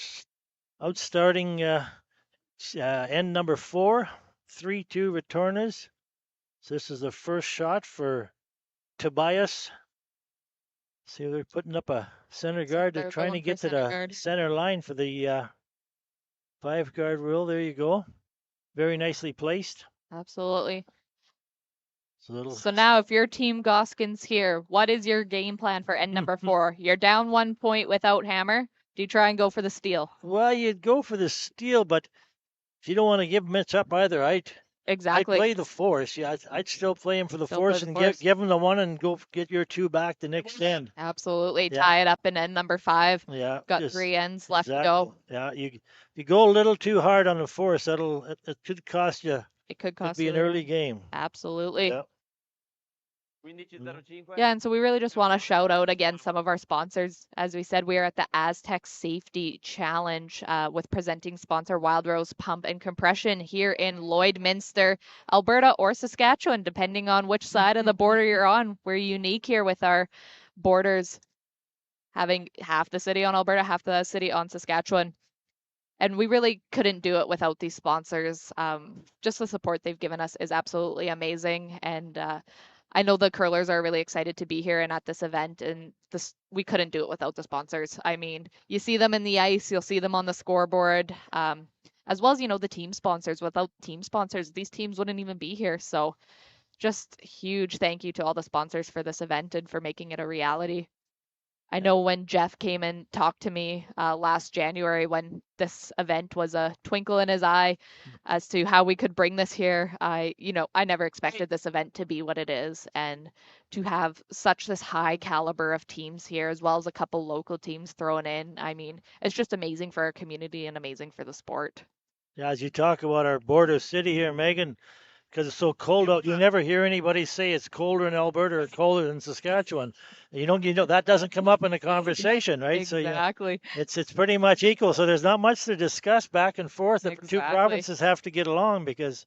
outstarting end number 4, 3-2 Retornaz. So this is the first shot for Tobias. See, they're putting up a center guard. They're trying to get to the center line for the 5-guard rule. There you go. Very nicely placed. Absolutely. So now if you're Team Gosgens here, what is your game plan for end number 4? You're down 1 point without hammer. Do you try and go for the steal? Well, you'd go for the steal, but if you don't want to give Mitch up either, I'd play the force. Yeah, I'd still play him for the force and give him the 1 and go get your 2 back the next end. Absolutely. Yeah. Tie it up in end number 5. Yeah. Got 3 ends left to go. Yeah, you go a little too hard on the force, it could cost you. It could cost be an early game. Absolutely. Yeah. Yeah, and so we really just want to shout out again some of our sponsors. As we said, we are at the Astec Safety Challenge with presenting sponsor Wild Rose Pump and Compression here in Lloydminster, Alberta or Saskatchewan, depending on which side of the border you're on. We're unique here with our borders having half the city on Alberta, half the city on Saskatchewan. And we really couldn't do it without these sponsors. Just the support they've given us is absolutely amazing. And I know the curlers are really excited to be here and at this event, and we couldn't do it without the sponsors. I mean, you see them in the ice, you'll see them on the scoreboard, as well as, the team sponsors. Without team sponsors, these teams wouldn't even be here. So just huge thank you to all the sponsors for this event and for making it a reality. I know when Jeff came and talked to me last January when this event was a twinkle in his eye as to how we could bring this here. I never expected this event to be what it is and to have such this high caliber of teams here as well as a couple local teams thrown in. I mean, it's just amazing for our community and amazing for the sport. Yeah, as you talk about our border city here, Megan, because it's so cold out, you never hear anybody say it's colder in Alberta or colder than Saskatchewan. You know that doesn't come up in a conversation, right? So Exactly. it's pretty much equal. So there's not much to discuss back and forth. The two Exactly. provinces have to get along because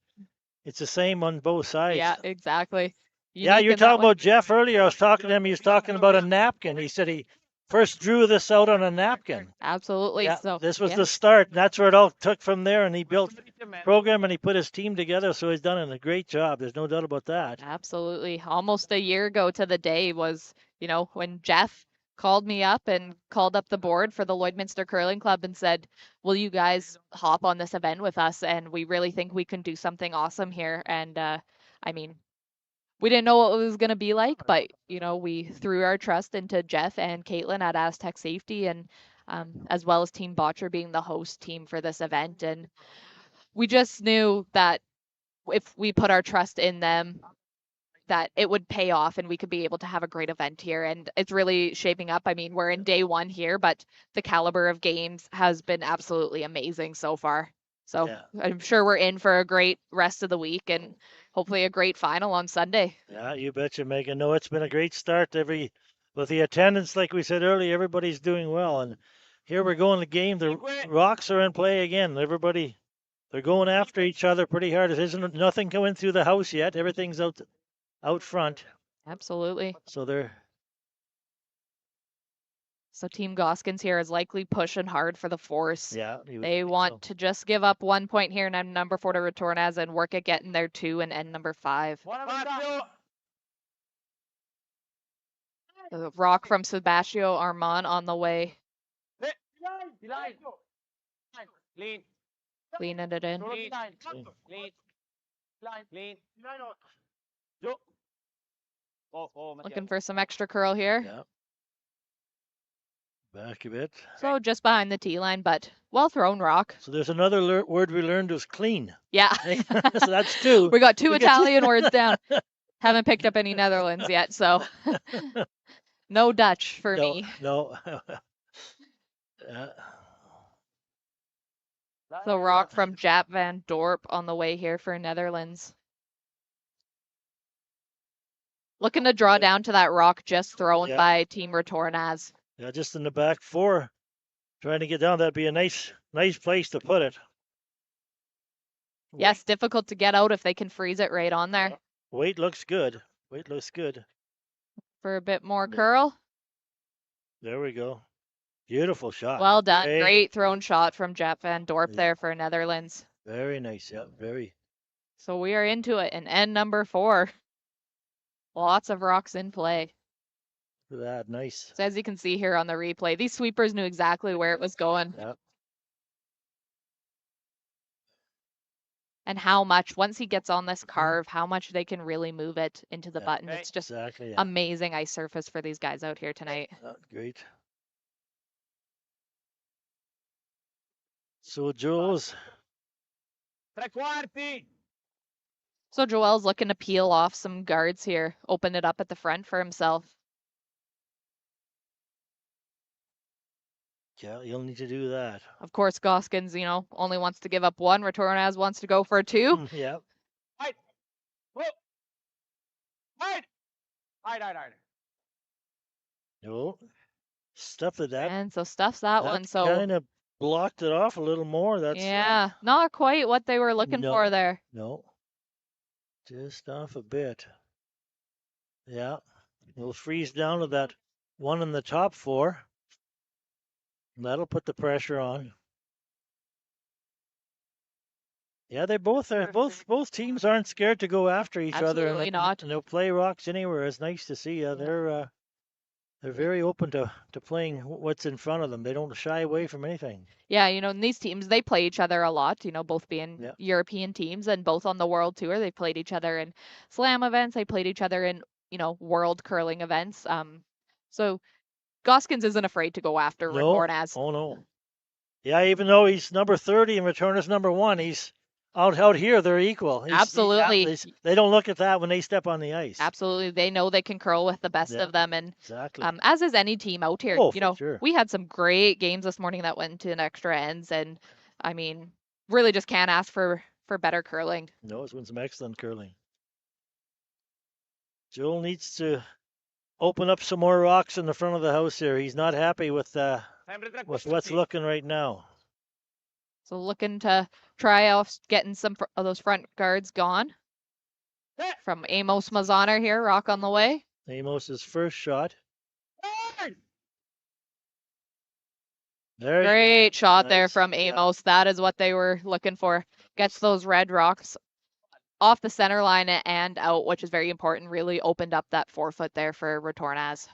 it's the same on both sides. Yeah, exactly. Yeah, Unique you were in that talking way. about Jeff earlier. I was talking to him. He was talking about a napkin. He said he first drew this out on a napkin. Absolutely. Yeah, So this was yeah, the start. And that's where it all took from there. And he built program and he put his team together. So he's done a great job. There's no doubt about that. absolutely. Almost a year ago to the day was, when Jeff called me up and called up the board for the Lloydminster Curling Club and said, "Will you guys hop on this event with us? And we really think we can do something awesome here." And I mean, we didn't know what it was going to be like, but we threw our trust into Jeff and Caitlin at Astec Safety, and as well as Team Botcher being the host team for this event. And we just knew that if we put our trust in them, that it would pay off and we could be able to have a great event here. And it's really shaping up. I mean, we're in day one here, but the caliber of games has been absolutely amazing so far. So Yeah. I'm sure we're in for a great rest of the week and hopefully a great final on Sunday. Yeah, you betcha, Megan. No, it's been a great start. With the attendance, like we said earlier, everybody's doing well. And here we're going to game. The Rocks are in play again. They're going after each other pretty hard. There isn't nothing coming through the house yet. Everything's out front. Absolutely. So they're So Team Gosgens here is likely pushing hard for the force. yeah. You would They think want so. to just give up 1 point here and end number 4 to Retornaz and work at getting their 2 and end number 5. The rock from Sebastião Armand on the way, Clean. cleaning it in. Clean. Clean. Joe. Oh, Looking for some extra curl here. Yeah. Back a bit. So just behind the tee line, but well thrown rock. So there's another word we learned was clean. Yeah. So that's two. We got 2 We got two. Italian words down. Haven't picked up any Netherlands yet, so no Dutch for me. No. Yeah. So rock from Jap van Dorp on the way here for Netherlands. Looking to draw down to that rock just thrown Yeah. by Team Retornaz. Yeah, just in the back four, trying to get down. That'd be a nice place to put it. Yes, difficult to get out if they can freeze it right on there. Weight looks good. For a bit more Yeah. curl. There we go. Beautiful shot. Well done. Great thrown shot from Jap van Dorp Yeah. there for Netherlands. Very nice. Yeah, very. So we are into it in end number 4. Lots of rocks in play. Look at that. Nice. So as you can see here on the replay, these sweepers knew exactly where it was going. Yep. And how much, once he gets on this carve, how much they can really move it into the Yeah. button. It's just Exactly. Yeah. amazing ice surface for these guys out here tonight. Great. So Jules. Tre quarti. So Joel's looking to peel off some guards here, open it up at the front for himself. Yeah, you'll need to do that. Of course, Gosgens, only wants to give up 1. Retornaz wants to go for 2. Yeah. Hide. No. Stuff that. And so stuffs that one. So kind of blocked it off a little more. That's yeah, not quite what they were looking No. for there. No. Just off a bit. Yeah. We'll freeze down to that one in the top 4. That'll put the pressure on. Yeah, they both are. Both teams aren't scared to go after each other. Absolutely not. And they'll play rocks anywhere. It's nice to see. They're very open to playing what's in front of them. They don't shy away from anything. Yeah, and these teams, they play each other a lot, both being Yeah. European teams and both on the World Tour. They played each other in slam events. They played each other in, world curling events. So Gosgens isn't afraid to go after No. Retornaz. Oh no. Yeah, even though he's number 30 and Retornaz number 1, he's out here. They're equal. Absolutely. They don't look at that when they step on the ice. Absolutely. They know they can curl with the best Yeah, of them. And exactly. as is any team out here. Oh, You for know, sure. we had some great games this morning that went to an extra ends. And I mean, really just can't ask for better curling. No, it's been some excellent curling. Joel needs to open up some more rocks in the front of the house here. He's not happy with what's looking right now. So looking to try out getting some of those front guards gone. From Amos Mazaner here, rock on the way. Amos's first shot. Great shot there Nice. from Yeah. Amos. That is what they were looking for. Gets those red rocks off the center line and out, which is very important. Really opened up that 4-foot there for Retornaz.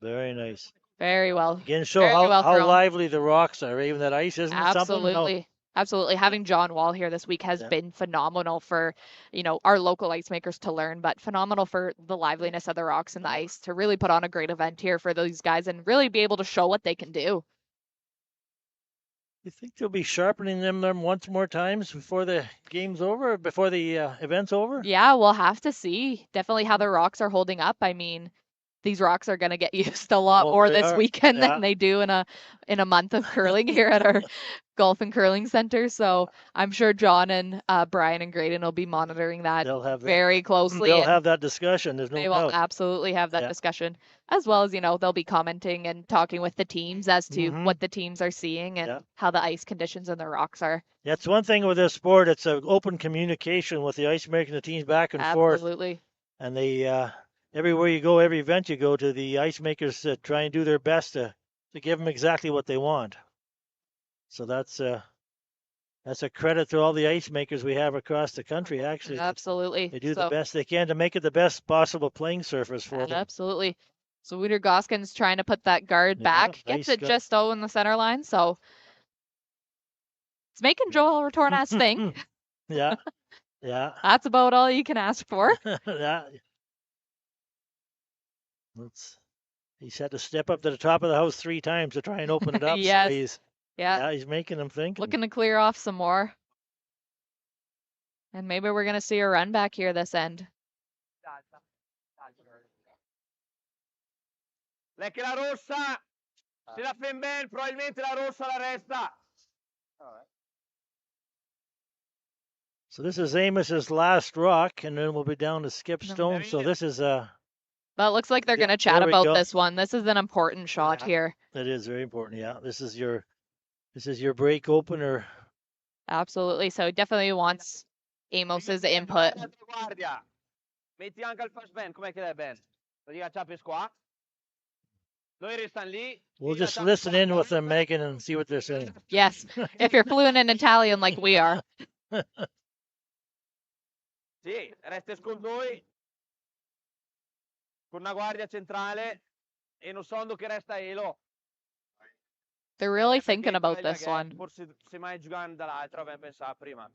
Very nice. Very well. Again, show Very well how thrown. lively the rocks are. Even that ice isn't something. Absolutely. Absolutely. Having John Wall here this week has been phenomenal for, you know, our local ice makers to learn, but phenomenal for the liveliness of the rocks and the ice to really put on a great event here for these guys and really be able to show what they can do. You think they'll be sharpening them once more times before the game's over, before the event's over? Yeah, we'll have to see definitely how the rocks are holding up. I mean, these rocks are going to get used a lot more this weekend than they do in a month of curling here at our golf and curling center. So I'm sure John and Brian and Graydon will be monitoring that very closely. They'll have that discussion. There's no doubt. They will absolutely have that discussion, as well as, you know, they'll be commenting and talking with the teams as to what the teams are seeing and how the ice conditions and the rocks are. That's one thing with this sport. It's an open communication with the ice making the teams back and forth. Absolutely. And they everywhere you go, every event you go to, the ice makers try and do their best to give them exactly what they want. So that's a credit to all the ice makers we have across the country. Actually, absolutely, they do the best they can to make it the best possible playing surface for them. Absolutely. So Wouter Gosgens trying to put that guard back, gets it just in the center line. So it's making Joel Retornaz think. Yeah. That's about all you can ask for. Yeah. He's had to step up to the top of the house 3 times to try and open it up. Yes. So he's making them think. Looking to clear off some more. And maybe we're going to see a run back here this end. Lecchi la rossa. Se la fan bene, probabilmente la rossa la resta. So this is Amos's last rock, and then we'll be down to Skip Stone. So this is But it looks like they're going to chat about this one. This is an important shot here. It is very important. Yeah, this is your break opener. Absolutely. So he definitely wants Amos's input. Metti anche il flash band, com'è che è Ben? Pratica ciapes qua. Noi restan lì. We'll just listen in with them, Megan, and see what they're saying. Yes, if you're fluent in Italian like we are. Sì, restes con noi. Con una guardia centrale e non sondo che resta Elo. They're really thinking about this one. Forse se mai giocando dall'altra, ben pensava prima.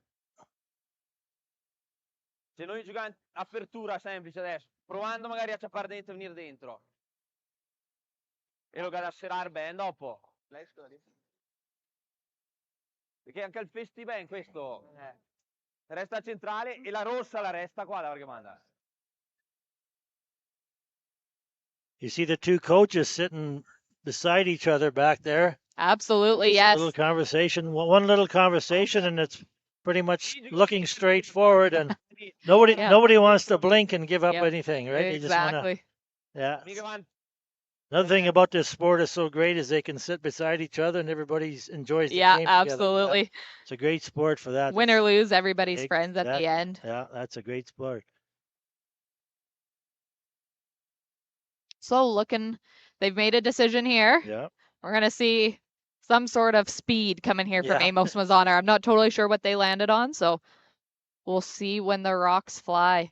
Se noi giochiamo apertura semplice adesso, provando magari a ciappare dentro e venire dentro. E lo galasserare ben dopo. Perché anche il festival questo resta centrale e la rossa la resta qua, la che manda. You see the 2 coaches sitting beside each other back there. Absolutely, yes. One little conversation, and it's pretty much looking straight forward, and nobody wants to blink and give up anything, right? Exactly. Another thing about this sport is so great is they can sit beside each other and everybody enjoys the game together. Absolutely. Yeah. It's a great sport for that. Win or lose, everybody's friends at the end. Yeah, that's a great sport. So they've made a decision here. Yeah. We're going to see some sort of speed coming here from Amos Mazaner. I'm not totally sure what they landed on, so we'll see when the rocks fly.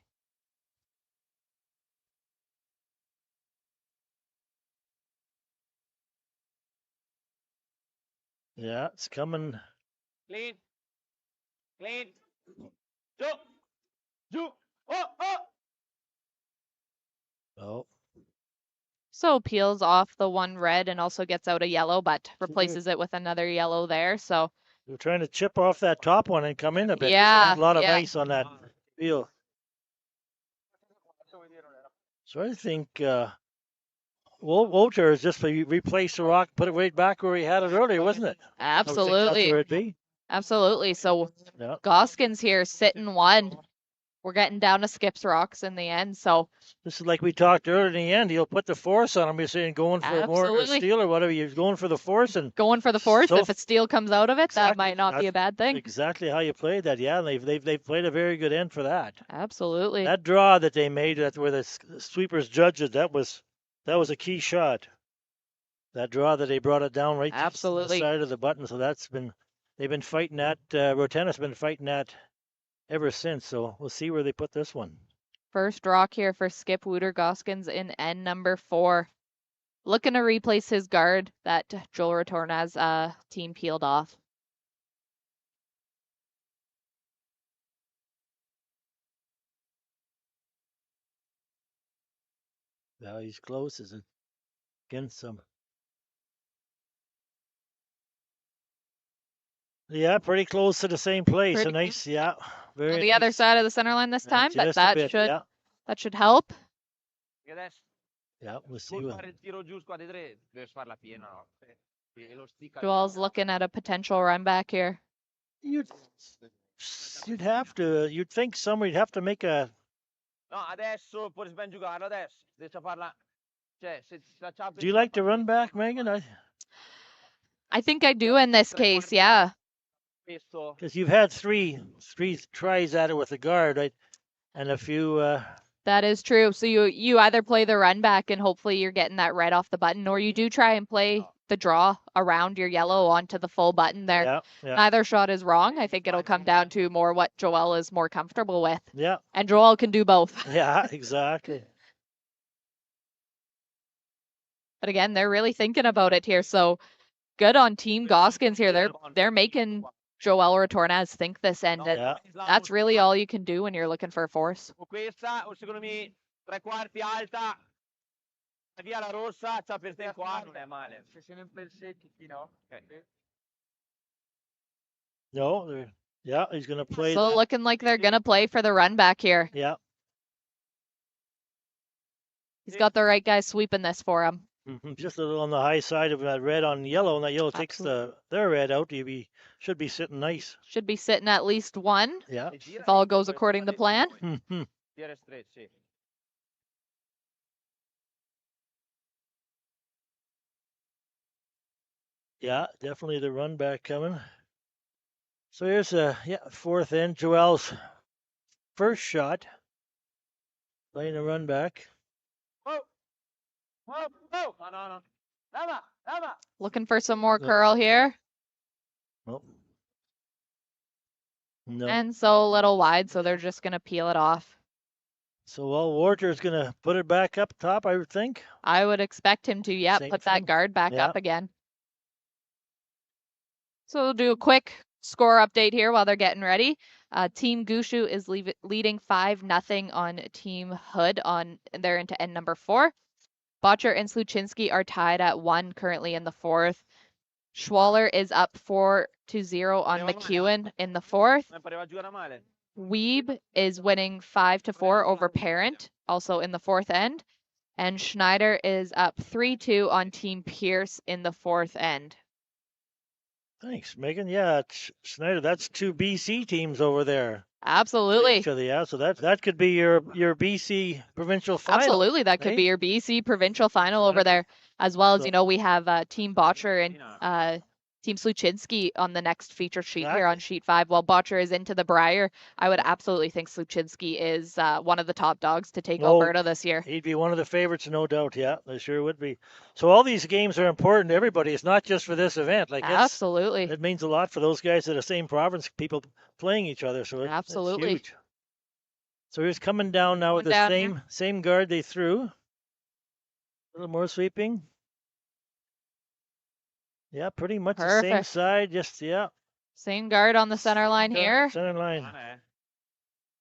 Yeah, it's coming. Clean. Giù. Oh. Oh. So peels off the one red and also gets out a yellow, but replaces it with another yellow there. So We're trying to chip off that top one and come in a bit. yeah, A lot of yeah. ice on that peel. So I think Wouter is just replaced the rock, put it right back where he had it earlier, wasn't it? I would think that's Absolutely. where it'd be. Absolutely. So Yeah. Gosgens here sitting one. We're getting down to Skip's rocks in the end. So This is like we talked earlier in the end. He'll put the force on him. You're saying going for more Absolutely. steel or whatever. You're going for the force and going for the fourth. So If a steal comes out of it, that Exactly. might not be a bad thing. exactly how you played that. Yeah, they've played a very good end for that. Absolutely. That draw that they made, that where the sweepers judged it, that was a key shot. That draw that they brought it down right to the Absolutely. side of the button. So they've been fighting that. Retornaz been fighting that ever since. So we'll see where they put this one. First rock here for Skip Wouter Gosgens in N number 4. Looking to replace his guard that Joel Retornaz team peeled off. Now he's close. Is it against some? Yeah, pretty close to the same place. Pretty A nice, yeah, very. On the other side of the center line this time, but just a bit, yeah, that should help. Adesso yeah. We'll see. puoi What, fare il tiro giù, squadra di 3, devi farla piena. No? E lo stick al- Joel's looking at a potential run back here. you'd have to. You'd think somebody'd have to make a. No, adesso puoi ben giocarlo adesso. Devi farla. Cioè, se la ciampa Do you like to run back, Megan? I think I do in this case, yeah. questo. Because you've had three tries at it with the guard, right? And a few. That is true. So you either play the run back and hopefully you're getting that red off the button, or you do try and play the draw around your yellow onto the full button there. Yeah, yeah, Neither shot is wrong. I think it'll come down to more what Joel is more comfortable with. yeah, And Joel can do both. yeah. Exactly. But again, they're really thinking about it here. So good on Team Gosgens here. They're making Joel Retornaz think this end. And Yeah. that's really all you can do when you're looking for a force. O questa, o secondo me, 3/4 alta. Via la rossa, c'ha per te qua, non è male. No. Yeah, he's gonna play. So looking like they're gonna play for the run back here. Yeah. He's got the right guy sweeping this for him. Just a little on the high side of that red on yellow, and that yellow takes their red out. Should be sitting nice. Should be sitting at least one Yeah. if all goes according to plan. Tira stretch, sì. Yeah, definitely the run back coming. So here's a fourth end. Joel's first shot. Playing a run back. Whoa! Whoa! Whoa! No. Lava! Looking for some more curl here. Oh. No. And so a little wide, so they're just gonna peel it off. So Wouter's gonna put it back up top, I would think. I would expect him to, yeah, Same put thing. that guard back Yeah. up again. So we'll do a quick score update here while they're getting ready. Team Gushu is leading 5-0 on Team Hood they're into end number 4. Botcher and Sluchinski are tied at 1 currently in the 4th. Schwaller is up 4-0 on McEwen in the 4th. Weeb is winning 5-4 over Parent, also in the 4th end. And Schneider is up 3-2 on Team Pierce in the 4th end. Thanks, Megan. Yeah, Schneider, that's 2 BC teams over there. Absolutely. Each other, yeah. So that could be your BC provincial final. Absolutely. That could be your BC provincial final over there. As well as, we have Team Botcher and Team Sluchinski on the next feature sheet here on sheet 5. While Botcher is into the Brier, I would absolutely think Sluchinski is one of the top dogs to take Alberta this year. He'd be one of the favorites, no doubt. Yeah, they sure would be. So all these games are important to everybody. It's not just for this event. Absolutely. It means a lot for those guys in the same province, people playing each other. So absolutely. It's huge. So here's coming down now with the same guard they threw. A little more sweeping. Yeah, pretty much the same side, Same guard on the center line here. Center line.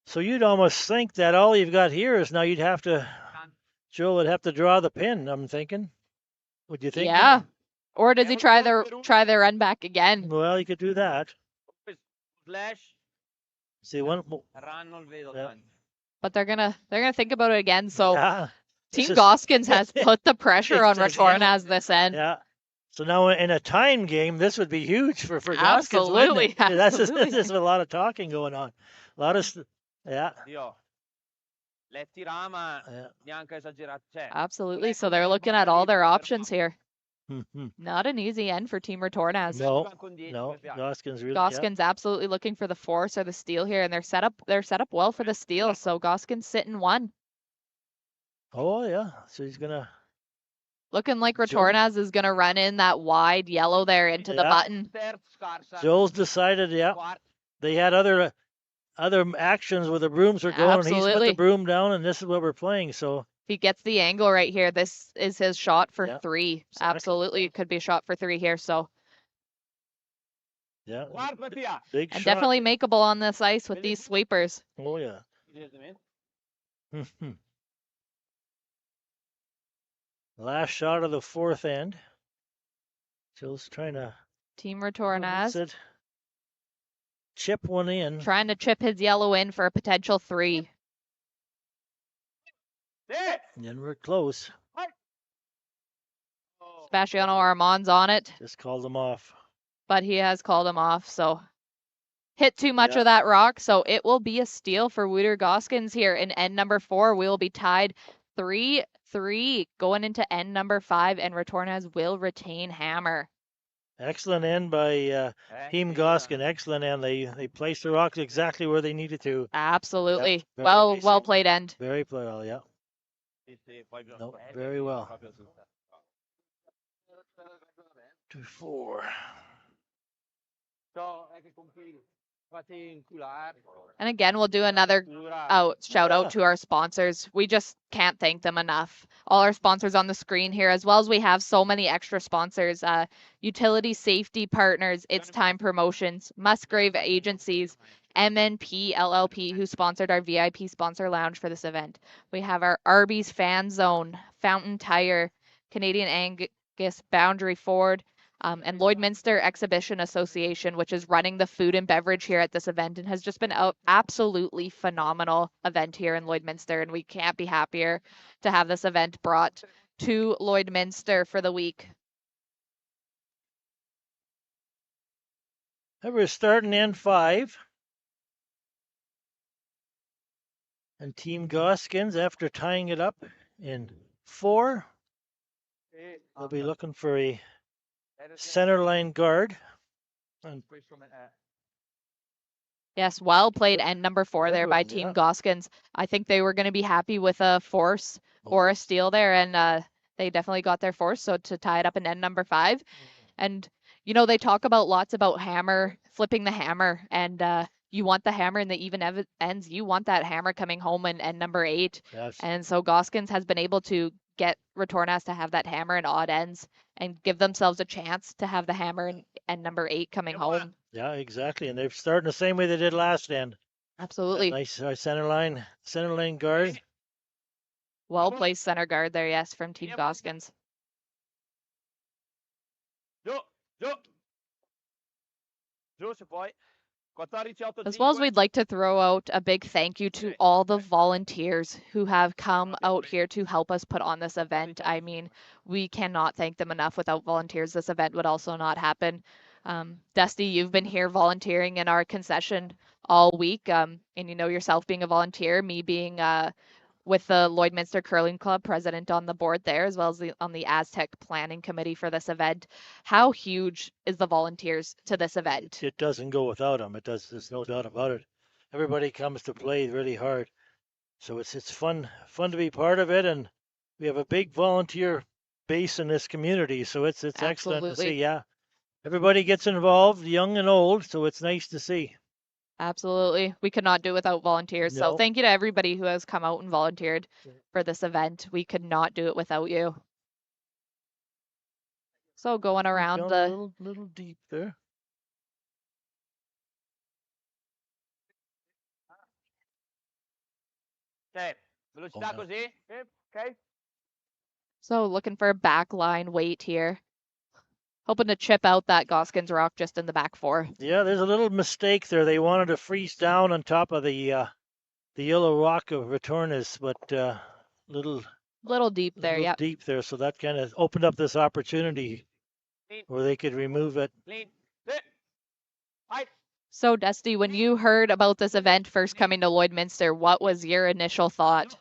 So you'd almost think that all you've got here is now you'd have to Joe would have to draw the pin, I'm thinking. Would you think? Yeah. Or does he try the run back again? Well, you could do that. Flash. See, one. Run non vedo Yeah. tanti. But they're gonna think about it again. So Yeah. Team This is- Gosgens has put the pressure on It does, yeah. Retornaz this end. Yeah. So now in a time game, this would be huge for Gosgens, Absolutely, wouldn't it? absolutely. This is a lot of talking going on. A lot of, yeah. Dio. Letti Rama, Yeah. neanche esagerato. Cioè, Absolutely. So they're looking at all their options here. Mhm. Not an easy end for Team Retornaz. No, con 10, no, mi piace. Gosgens really. Gosgens absolutely looking for the force or the steal here, and they're set up well for the steal. So Gosgens sitting one. Oh yeah, so he's gonna. Looking like Joe- Retornaz is gonna run in that wide yellow there into the Yeah. button. Terzo, scarsa. Joel's decided. Yeah, Quarto. they had other actions where the brooms were going, and he's put Absolutely. the broom down, and this is what we're playing. So If he gets the angle right here, this is his shot for Yeah, 3. exactly. Absolutely, it could be a shot for 3 here. So yeah, Quarto, Mattia. big and shot. definitely makeable on this ice with these sweepers. Oh yeah. Last shot of the fourth end. Joe's trying to Team Retornaz it, chip one in. trying to chip his yellow in for a potential 3. Sì. And then we're close. Sebastiano Armand's on it, Just called them off. but he has called him off. So hit too much Yeah. of that rock. So it will be a steal for Wouter Gosgens here in end number 4. We will be tied 3-3 going into end number 5, and Retornaz will retain hammer. Excellent end by Team Goskin. Excellent end. They placed the rocks exactly where they needed to. Absolutely. very Well nice. played end. Very well, yeah. No, very well. 2-4. And again, we'll do another shout out to our sponsors. We just can't thank them enough. All our sponsors on the screen here, as well as we have so many extra sponsors. Utility Safety Partners, It's Time Promotions, Musgrave Agencies, MNP LLP, who sponsored our VIP sponsor lounge for this event. We have our Arby's Fan Zone, Fountain Tire, Canadian Angus Boundary Ford, and Lloydminster Exhibition Association, which is running the food and beverage here at this event and has just been an absolutely phenomenal event here in Lloydminster. And we can't be happier to have this event brought to Lloydminster for the week. And we're starting in 5. And Team Goskins, after tying it up in 4, they'll be looking for a center line guard. And Yes, well played end number 4 there by Yeah. Team Goskins. I think they were going to be happy with a force or a steal there, and they definitely got their force, so to tie it up in end number 5. And, you know, they talk about lots about hammer, flipping the hammer, and you want the hammer in the even ends. You want that hammer coming home in end number 8. Yes. And so Goskins has been able to get Retornaz to have that hammer in odd ends and give themselves a chance to have the hammer in end number 8 coming home. Yeah, exactly. And they're starting the same way they did last end. Absolutely. Nice center line guard. Well placed center guard there, yes, from Team Goskins. Giù, giù. Giù se puoi. 14-8-5. As well as we'd like to throw out a big thank you to all the volunteers who have come out here to help us put on this event. I mean, we cannot thank them enough. Without volunteers, this event would also not happen. Dusty, you've been here volunteering in our concession all week, and you know yourself being a volunteer, me being with the Lloydminster Curling Club president on the board there, as well as on the Astec planning committee for this event. How huge is the volunteers to this event? It doesn't go without them. It does. There's no doubt about it. Everybody comes to play really hard, so it's fun to be part of it, and we have a big volunteer base in this community, so it's excellent to Absolutely. see. Yeah, everybody gets involved, young and old, so it's nice to see. Absolutely. We could not do it without volunteers. So No. thank you to everybody who has come out and volunteered for this event. We could not do it without you. So going around Down the a little deep there. Cioè, velocità no. così. Ok? So looking for a backline weight here. Hoping to chip out that Gosgens rock just in the back four. Yeah, there's a little mistake there. They wanted to freeze down on top of the yellow rock of Retornaz, but little Little deep there, little yep. deep there. So that kind of opened up this opportunity where they could remove it. Clean. Sit. Fight. So Dusty, when you heard about this event first coming to Lloydminster, what was your initial thought?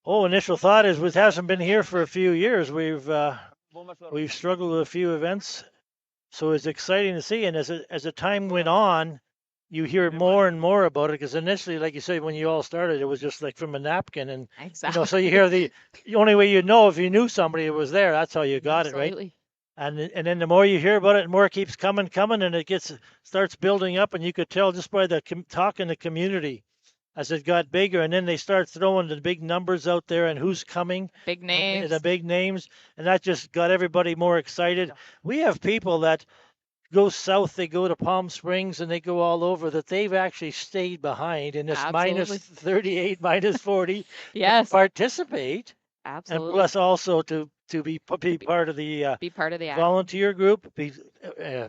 Oh, initial thought is it hasn't been here for a few years. We've struggled with a few events, so it's exciting to see. And as the time went on, you hear more and more about it. Because initially, like you said, when you all started, it was just like from a napkin, and Exactly. so you hear the only way you know if you knew somebody was there. That's how you got it, right? Absolutely. And then the more you hear about it, the more it keeps coming, and it starts building up, and you could tell just by the talk in the community as it got bigger, and then they start throwing the big numbers out there and who's coming, Big names. the big names, and that just got everybody more excited. We have people that go south, they go to Palm Springs, and they go all over, that they've actually stayed behind in this minus Absolutely. 38, minus 40, Yes, participate, and absolutely. plus also to be part of the Be part of the act. volunteer group, be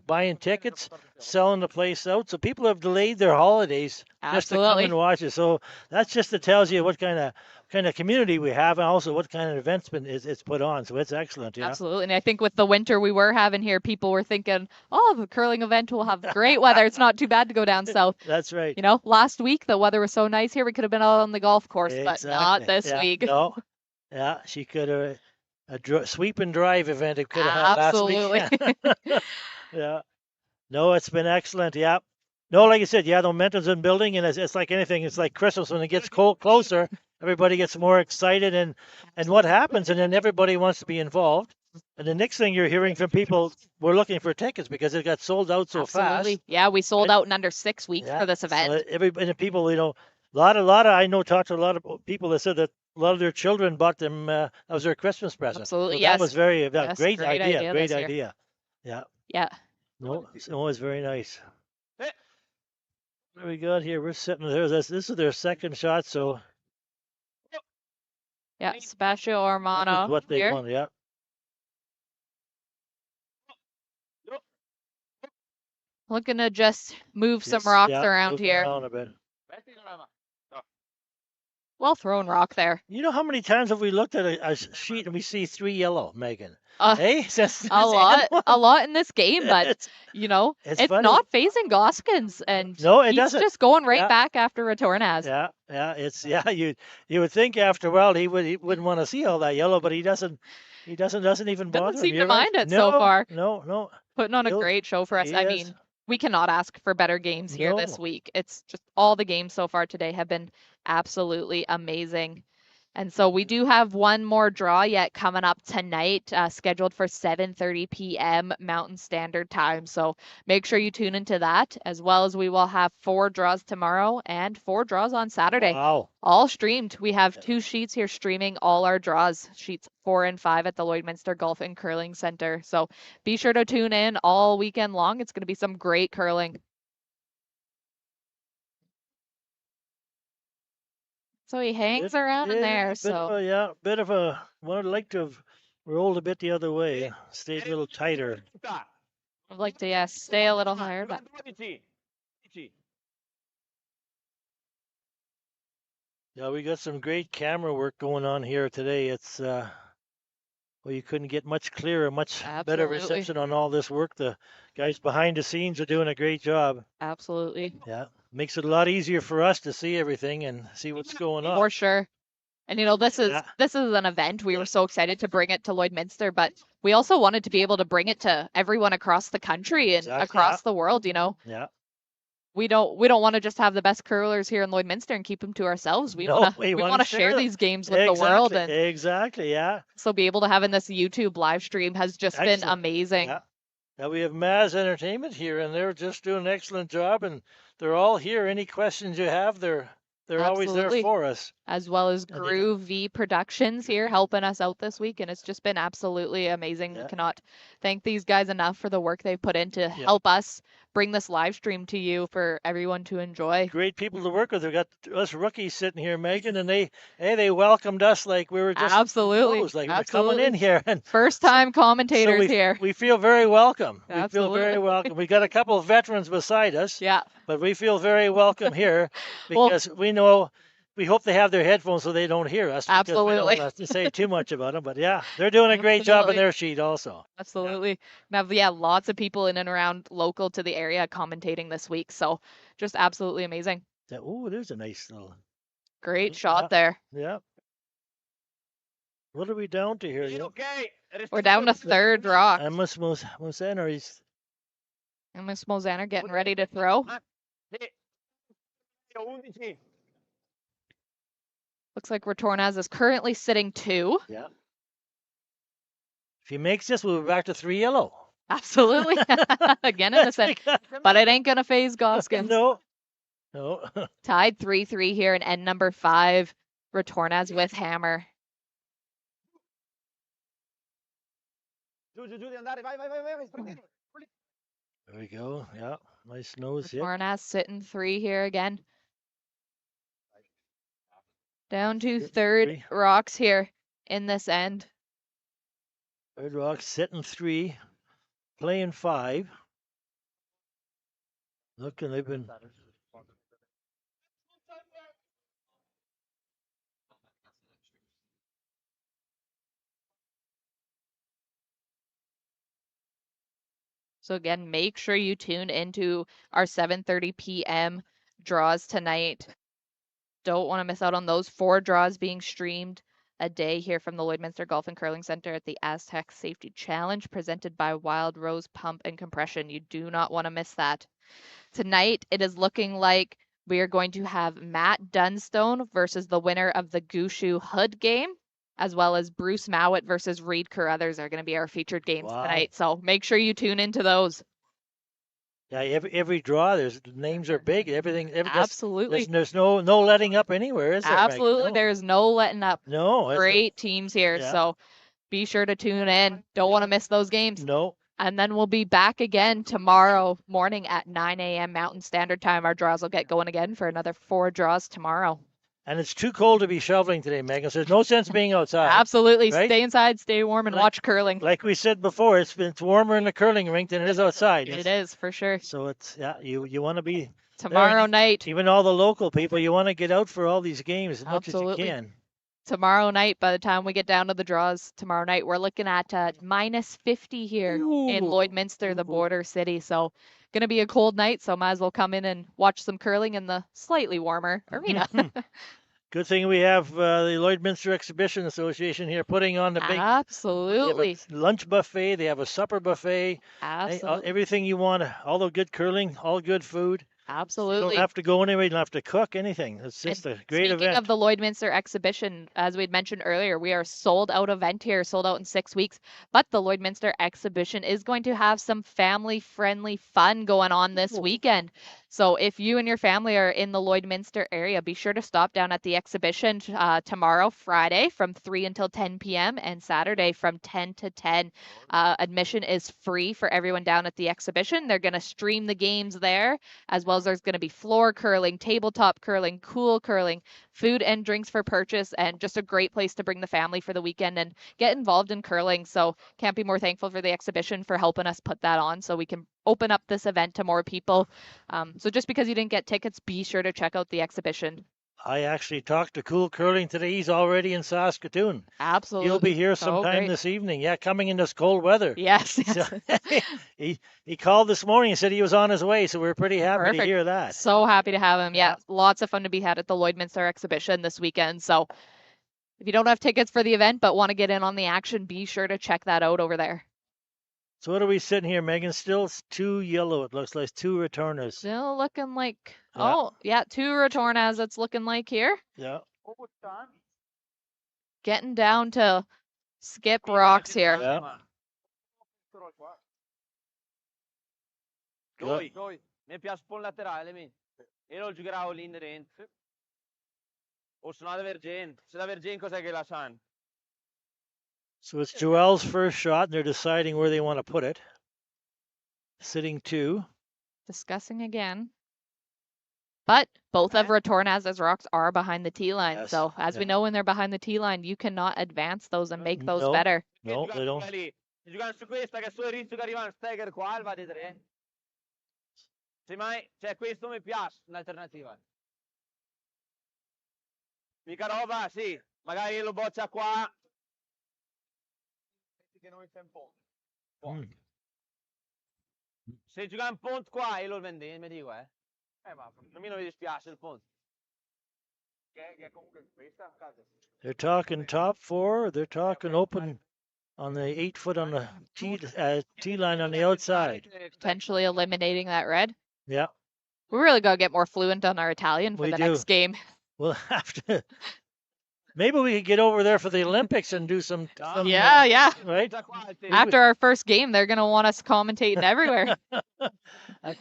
buying tickets, selling the place out. So people have delayed their holidays just to come Absolutely. and watch it. So that's just to tells you what kind of community we have, and also what kind of events it's put on. So it's excellent. Yeah. Absolutely. And I think with the winter we were having here, people were thinking, oh, the curling event will have great weather. It's not too bad to go down south. That's right. You know, last week the weather was so nice here, we could have been out on the golf course, but not this Yeah. week. No. Yeah, she could have a sweep and drive event. It could have had last Absolutely. week. Yeah. No, it's been excellent. Yeah. No, like I said, yeah, the momentum's in building, and it's like anything. It's like Christmas when it gets closer, everybody gets more excited, and what happens, and then everybody wants to be involved. And the next thing you're hearing from people, we're looking for tickets because it got sold out so Absolutely. fast. Yeah, we sold out in under 6 weeks Yeah. for this event. So and the people, a lot of I know talked to a lot of people that said that a lot of their children bought them. That was their Christmas present. Absolutely, So yes. That was very Yes, great great idea. idea Great this year. idea. Yeah. Yeah. No, it was very nice. Sit. What do we got here? We're sitting there. This is their second shot, so Yeah. Sebastian this Ormano is what they here. want. Yeah. Looking to just move some Yes, rocks yeah, around move here. around a bit. Well thrown rock there. You know how many times have we looked at a sheet and we see 3 yellow, Megan? Uh, Hey, a lot in this game, but It's- it's funny. not phasing Gosgens, and No, it he's doesn't. just going right Yeah. back after Retornaz. Yeah, you would think after a while he wouldn't want to see all that yellow, but he doesn't even bother Doesn't him. seem to You're right. mind it so No, far. No. Putting on a He'll- great show for us. he I is. mean, we cannot ask for better games here this No. week. It's just all the games so far today have been absolutely amazing. And so we do have one more draw yet coming up tonight, scheduled for 7:30 p.m. Mountain Standard Time. So make sure you tune into that, as well as we will have 4 draws tomorrow and 4 draws on Saturday. Wow. All streamed. We have 2 sheets here streaming all our draws, sheets 4 and 5 at the Lloydminster Golf and Curling Center. So be sure to tune in all weekend long. It's going to be some great curling. So he hangs around in there. Bit of a would like to have rolled a bit the other way, stayed a little tighter. I'd like to stay a little higher, but Yeah, we got some great camera work going on here today. It's you couldn't get much clearer, much better Absolutely. reception on all this work. The guys behind the scenes are doing a great job. absolutely, Yeah, makes it a lot easier for us to see everything and see what's going on. for sure. And this is Yeah. an event. We were so excited to bring it to Lloydminster, but we also wanted to be able to bring it to everyone across the country and Exactly, across the world. Yeah. We don't want to just have the best curlers here in Lloydminster and keep them to ourselves. We No, want to we wanna want to share share them. these games with the world, and Exactly, yeah. so be able to have in this YouTube live stream has just been Excellent. amazing. Yeah. Now we have Maz Entertainment here, and they're just doing an excellent job, and they're all here. Any questions you have, they're They're always there Absolutely. for us. As well as And they- Groove V Productions here helping us out this week, and it's just been absolutely amazing. We Yeah. cannot thank these guys enough for the work they've put in to help us bring this live stream to you for everyone to enjoy. Great people to work with. We've got us rookies sitting here, Megan, and they welcomed us like we were just Absolutely. pros, like we're coming in here. And First time commentators so here. we feel very welcome. We feel Absolutely. very welcome. We got a couple of veterans beside us, Yeah. but we feel very welcome here Well- because we hope they have their headphones so they don't hear us. Because we Absolutely. don't have to say too much about them. But yeah, they're doing a great job on Absolutely. their sheet also. Absolutely. We have lots of people in and around local to the area commentating this week. So just absolutely amazing. Oh, there's a nice little. Great shot there. Yeah. What are we down to here? Okay. We're down to third rock. And Miss Mosaner is. And Miss Mosaner getting ready to throw. Looks like Retornaz is currently sitting 2. Yeah. If he makes this, we'll be back to 3 yellow. Absolutely. Again in the set. But it ain't going to phase Gosgens. No. Tied 3-3 here in end number 5. Retornaz with hammer. There we go. Yeah. Nice nose hit. Retornaz sitting 3 here again. Down to third rocks here in this end. Third rock sitting 3, playing 5. Look, and they've been. So again, make sure you tune into our 7:30 p.m. draws tonight. Don't want to miss out on those 4 draws being streamed a day here from the Lloydminster Golf and Curling Center at the Astec Safety Challenge presented by Wild Rose Pump and Compression. You do not want to miss that. Tonight, it is looking like we are going to have Matt Dunstone versus the winner of the Gushu Hood game, as well as Bruce Mowat versus Reed Carruthers are going to be our featured games tonight. So make sure you tune into those. Yeah, every draw, the names are big. Everything. Absolutely. There's no letting up anywhere, is there? Absolutely. No. There's no letting up. No. Great teams here. Yeah. So be sure to tune in. Don't want to miss those games. No. And then we'll be back again tomorrow morning at 9 a.m. Mountain Standard Time. Our draws will get going again for another 4 draws tomorrow. And it's too cold to be shoveling today, Megan. So there's no sense being outside. Absolutely. Right? Stay inside, stay warm, and watch curling. Like we said before, it's warmer in the curling rink than it is outside. It is, for sure. So you want to be tomorrow there. Night. Even all the local people, you want to get out for all these games as much as you can. Tomorrow night, by the time we get down to the draws tomorrow night, we're looking at minus 50 here in Lloydminster, the border city. So going to be a cold night, so might as well come in and watch some curling in the slightly warmer arena. Good thing we have the Lloydminster Exhibition Association here putting on the big Absolutely lunch buffet. They have a supper buffet. Absolutely. Everything you want, all the good curling, all good food. Absolutely. You don't have to go anywhere. You don't have to cook anything. It's just a great event. Speaking of the Lloydminster exhibition, as we had mentioned earlier, we are sold out event here, sold out in 6 weeks. But the Lloydminster exhibition is going to have some family-friendly fun going on this weekend. So if you and your family are in the Lloydminster area, be sure to stop down at the exhibition tomorrow, Friday, from 3 until 10 p.m. and Saturday from 10 to 10. Admission is free for everyone down at the exhibition. They're going to stream the games there, as well as there's going to be floor curling, tabletop curling, cool curling, food and drinks for purchase, and just a great place to bring the family for the weekend and get involved in curling. So can't be more thankful for the exhibition for helping us put that on so we can open up this event to more people. So just because you didn't get tickets, be sure to check out the exhibition. I actually talked to Cool Curling today. He's already in Saskatoon. Absolutely. He'll be here sometime this evening. Yeah, coming in this cold weather. Yes. So, he called this morning and said he was on his way, so we're pretty happy to hear that. So happy to have him. Yeah, lots of fun to be had at the Lloydminster exhibition this weekend. So if you don't have tickets for the event but want to get in on the action, be sure to check that out over there. So what are we sitting here, Megan? Still 2 yellow. It looks like 2 Retornaz. Still looking like, 2 Retornaz it's looking like here. Yeah. Getting down to skip rocks here. Yeah. Doi. Mi piace un po' laterale, io lo giocherò lì inerente. O se no da Vergent. Se da Vergent cos'è che la san? So it's Joel's first shot, and they're deciding where they want to put it. Sitting 2. Discussing again. But both of Retornaz's rocks are behind the tee line. Yes, So as we yeah. know, when they're behind the tee line, you cannot advance those and make those No. better. No, they don't. Se giocano su questa, che solo il rischio che arriva un stagger qua, va di 3. Se mai, cioè questo mi piace, un'alternativa. Mica roba, sì, magari lo boccia qua. Che noi siamo un po'. Se gioca un pont qua e lo vende, mi dico, ma a me non mi dispiace il pont. Che comunque questa, They're talking top 4. They're talking open on the 8 foot on the tee line on the outside. Potentially eliminating that red. Yeah. We really got to get more fluent on our Italian for We the do. next game. We'll have to. Maybe we could get over there for the Olympics and do some. Yeah. Right? After our first game, they're going to want us commentating everywhere.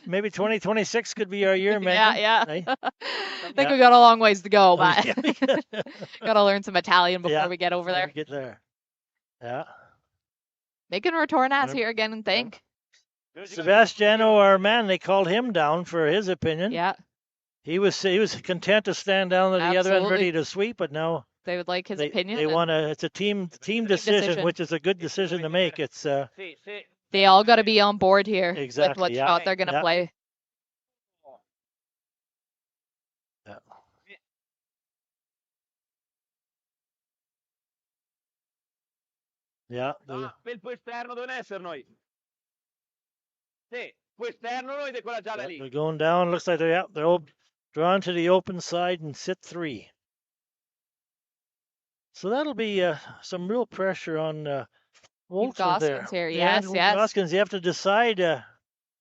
Maybe 2026 could be our year, man. Yeah. Right? I think we got a long ways to go, but Yeah. got to learn some Italian before Yeah. we get over there. Get there. Yeah. Making Retornaz Yep. here again and think. Sebastiano, our man, they called him down for his opinion. Yeah, He was content to stand down at the other end Absolutely. ready to sweep, but now they would like his they opinion. want to. It's a team decision, decision. which is a good decision to make. It's They all got to be on board here with Exactly, what yeah. shot they're going to Yeah. play. yeah. Per tuo esterno devono essere noi. Sì, tuo esterno noi di quella gialla lì. They're going down. Looks like they're all drawn to the open side and sit 3. So that'll be some real pressure on Wolfson there. Gosgens here, Yeah, yes, yes. Gosgens, you have to decide.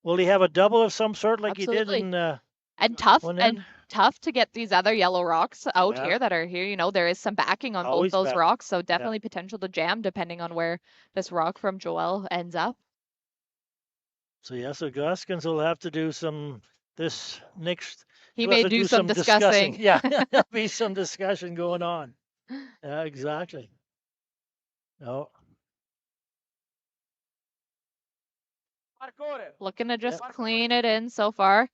Will he have a double of some sort like he Absolutely. did in And tough one and end? tough to get these other yellow rocks out Yeah. here that are here. You know, there is some backing on Always both those back. rocks, so definitely potential to jam depending on where this rock from Joel ends up. So Gosgens will have to do some this next. He he'll may have to do some discussing. Yeah, there'll be some discussion going on. Yeah, exactly. No. Marcore. Looking to just Yep. clean it in so far.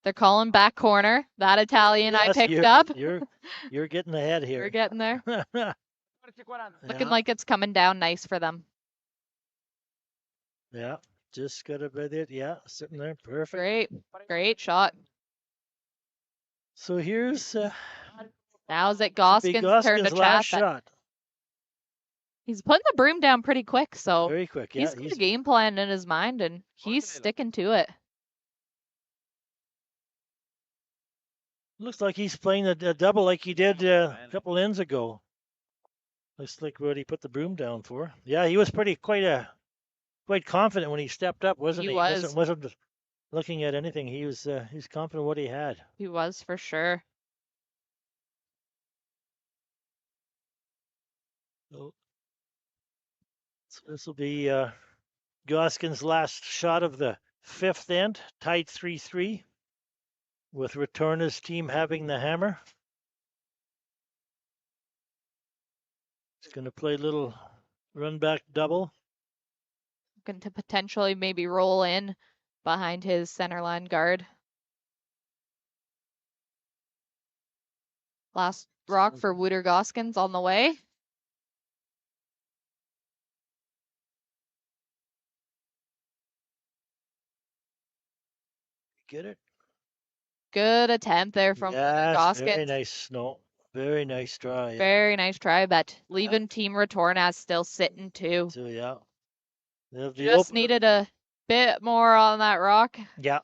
They're calling back corner. That Italian I Yes, picked up. You're getting ahead We're here. getting there. 40. Looking like it's coming down nice for them. Yeah, just got a bit it. Yeah, sitting there, perfect. Great shot. So here's Now is it be Gosgens' turn to Gosgens' last chat? shot. He's putting the broom down pretty quick, so Very quick. Yeah, he's got a game plan in his mind and he's sticking to it. looks like he's playing a double like he did a couple ends ago. Looks like what he put the broom down for. Yeah, he was quite confident when he stepped up, wasn't he? He was. Wasn't looking at anything. He was confident what he had. He was for sure. So this will be Gosgens' last shot of the 5th end, tied 3-3, with Retornaz team having the hammer. He's going to play a little run back double. Looking to potentially maybe roll in behind his center line guard. Last rock for Wouter Gosgens on the way. Get it? Good attempt there from Yes, Gosgens. very nice. No, very nice try. Very nice try, but leaving Team Retornaz still sitting too. So yeah, Just needed a bit more on that rock. Yeah.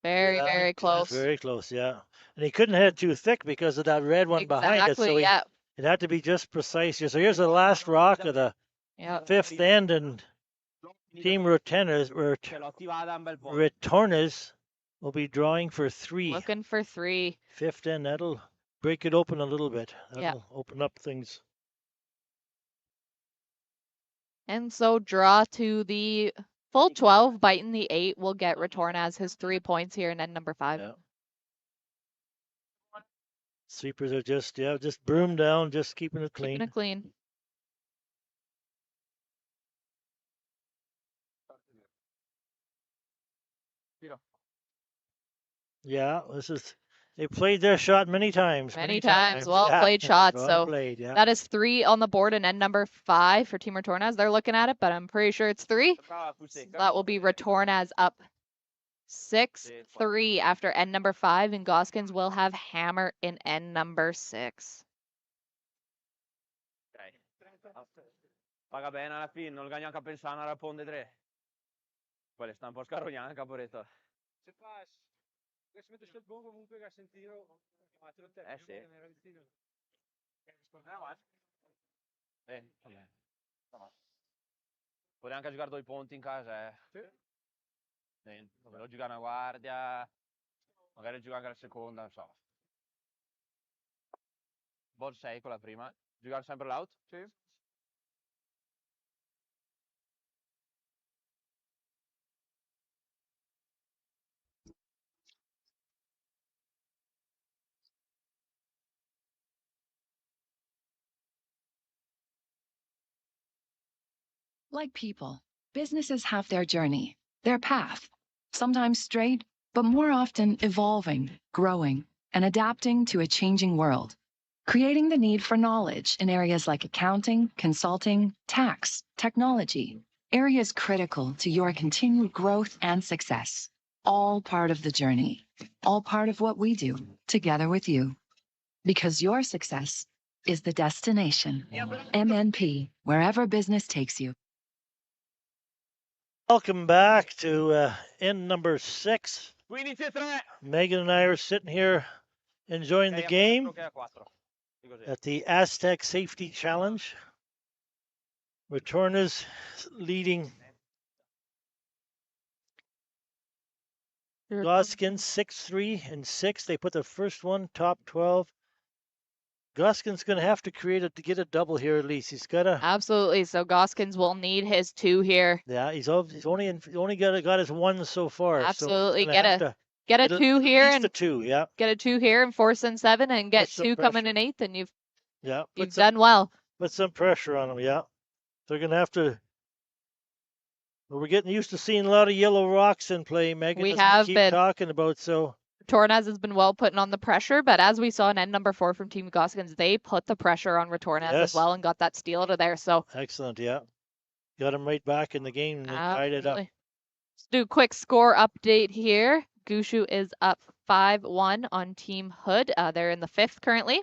Very close. Very close, yeah. And he couldn't hit it too thick because of that red one behind it. So yeah. it had to be just precise here. So here's the last rock of the Yeah. 5th end, and Team Retornaz will be drawing for 3. Looking for 3. 5th end, that'll break it open a little bit. Yeah. That'll open up things. And so draw to the Full 12, biting the 8 will get Retornaz his 3 points here in end number 5. Yeah. Sweepers are just broom down, just keeping it clean. Keeping it clean. Yeah, they played their shot many times. Many times. Well Yeah. played shots. Well So played, yeah. that is 3 on the board in end number 5 for Team Retornaz. They're looking at it, but I'm pretty sure it's 3. So that will be Retornaz up 6-3 after end number 5, and Gosgens will have hammer in end number 6. Paga bene alla fine, non ga neanche a pensare a rapponde 3. Quelle sta un po' scarognando, Caporetto. Se fas, se metes tot bom comunque ga sentire quattro te. Sì. Vabbè. Puoi anche giocare 2 punti in casa, eh. Sì. Dovevo giocare una guardia, magari giocare anche la seconda, non so. Ball 6 con la prima. Giocare sempre l'out? Sì. Like people, businesses have their journey, their path, sometimes straight, but more often evolving, growing, and adapting to a changing world, creating the need for knowledge in areas like accounting, consulting, tax, technology, areas critical to your continued growth and success. All part of the journey, all part of what we do together with you. Because your success is the destination. MNP, wherever business takes you. Welcome back to end number 6. 15-3. Megan and I are sitting here enjoying the game at the Astec Safety Challenge. Retornaz leading Gosgens 6-3 and 6. They put the first one top 12. Gosgens going to have to get a double here at least. He's got to. Absolutely. So Gosgens will need his 2 here. Yeah, he's only got his 1 so far. Absolutely. So get a 2 here and a 2, yeah. Get a 2 here and force in 7 and get 2 coming in 8th, and you've done well. Put some pressure on them, yeah. They're going to have to. Well, we're getting used to seeing a lot of yellow rocks in play, Megan. We have keep been talking about so. Retornaz has been well putting on the pressure, but as we saw in end number 4 from Team Gosgens, they put the pressure on Retornaz as well and got that steal out of there. So excellent, yeah. Got him right back in the game and tied it up. Let's do a quick score update here. Gushu is up 5-1 on Team Hood. They're in the 5th currently.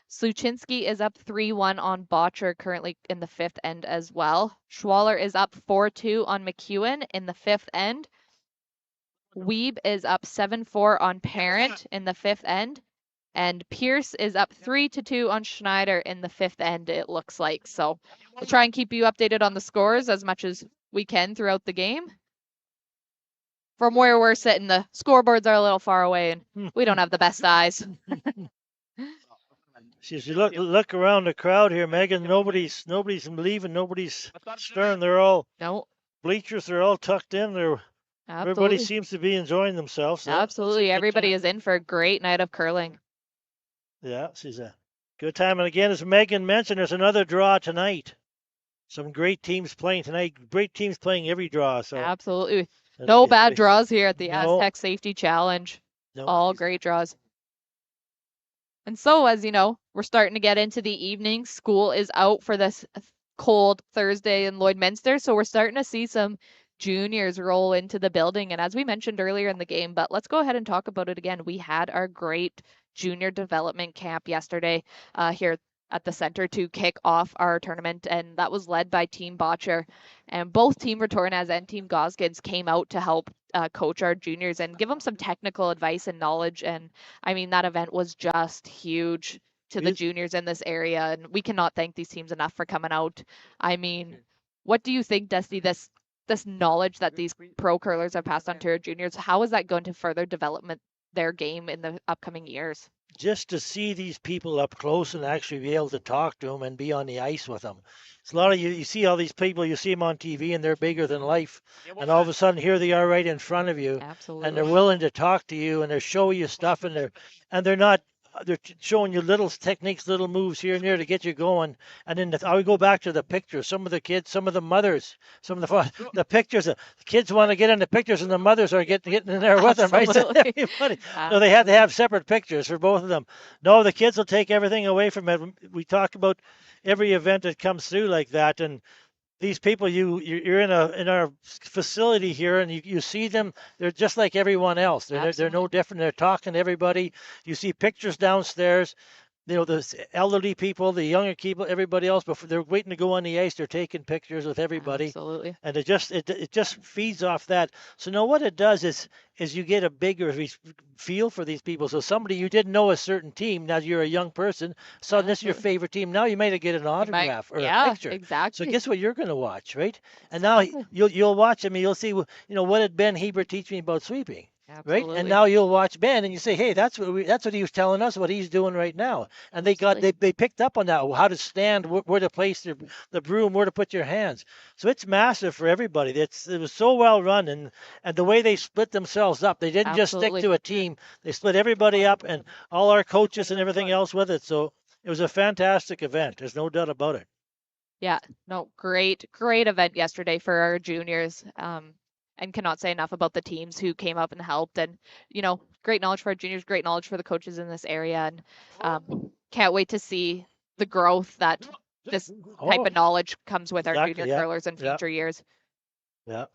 Sluchinski is up 3-1 on Botcher, currently in the 5th end as well. Schwaller is up 4-2 on McEwen in the 5th end. Weeb is up 7-4 on Parent in the 5th end. And Pierce is up 3-2 on Schneider in the 5th end, it looks like. So we'll try and keep you updated on the scores as much as we can throughout the game. From where we're sitting, the scoreboards are a little far away and we don't have the best eyes. If you look around the crowd here, Megan, nobody's leaving, nobody's stirring. They're all bleachers, they're all tucked in. Everybody seems to be enjoying themselves. So absolutely. Everybody is in for a great night of curling. Yeah, she's a good time. And again, as Megan mentioned, there's another draw tonight. Some great teams playing tonight. Great teams playing every draw. So absolutely. No bad draws here at the Astec Safety Challenge. No. All great draws. And so, as you know, we're starting to get into the evening. School is out for this cold Thursday in Lloydminster. So we're starting to see some juniors roll into the building. And as we mentioned earlier in the game, but let's go ahead and talk about it again. We had our great junior development camp yesterday here at the center to kick off our tournament, and that was led by Team Botcher. And both Team Retornaz and Team Gosgens came out to help coach our juniors and give them some technical advice and knowledge. And I mean, that event was just huge to the juniors in this area, and we cannot thank these teams enough for coming out. I mean, what do you think, Dusty, this knowledge that these pro curlers have passed on to our juniors, how is that going to further development their game in the upcoming years? just to see these people up close and actually be able to talk to them and be on the ice with them. It's a lot of you see all these people, you see them on TV and they're bigger than life. And all of a sudden here they are right in front of you and they're Absolutely. willing to talk to you and they're showing you stuff and they're not showing you little techniques, little moves here and there to get you going. And then I would go back to the pictures. Some of the kids, some of the mothers, some of the pictures. The kids want to get in the pictures, and the mothers are getting in there with them, right? So Absolutely. everybody, so they had to have separate pictures for both of them. No, the kids will take everything away from it. We talk about every event that comes through like that, and these people you're in our facility here and you see them, they're just like everyone else. They're no Absolutely. different. They're talking to everybody. You see pictures downstairs, the elderly people, the younger people, everybody else, before they're waiting to go on the ice, they're taking pictures with everybody, Absolutely. and it just feeds off that. So now what it does is you get a bigger feel for these people. So somebody you didn't know a certain team, now you're a young person, so this is your Absolutely. favorite team. Now you might get an You might, autograph or a yeah, picture. So exactly. guess what you're going to watch, right? And now Exactly. you'll watch him and you'll see, what did Ben Hebert teach me about sweeping? Right, and Absolutely. now you'll watch Ben and you say, "Hey, that's what he was telling us, what he's doing right now." And Absolutely. they picked up on that, how to stand, where to place the broom, where to put your hands. So it's massive for everybody. It was so well run, and the way they split themselves up, they didn't just stick Absolutely. to a team. They split everybody up, and all our coaches and everything else with it. So it was a fantastic event. There's no doubt about it. Yeah, no, great event yesterday for our juniors. And cannot say enough about the teams who came up and helped. And, great knowledge for our juniors, great knowledge for the coaches in this area. And can't wait to see the growth that this type Oh, of knowledge comes with our junior exactly. Yeah, curlers in yeah, future years. yeah.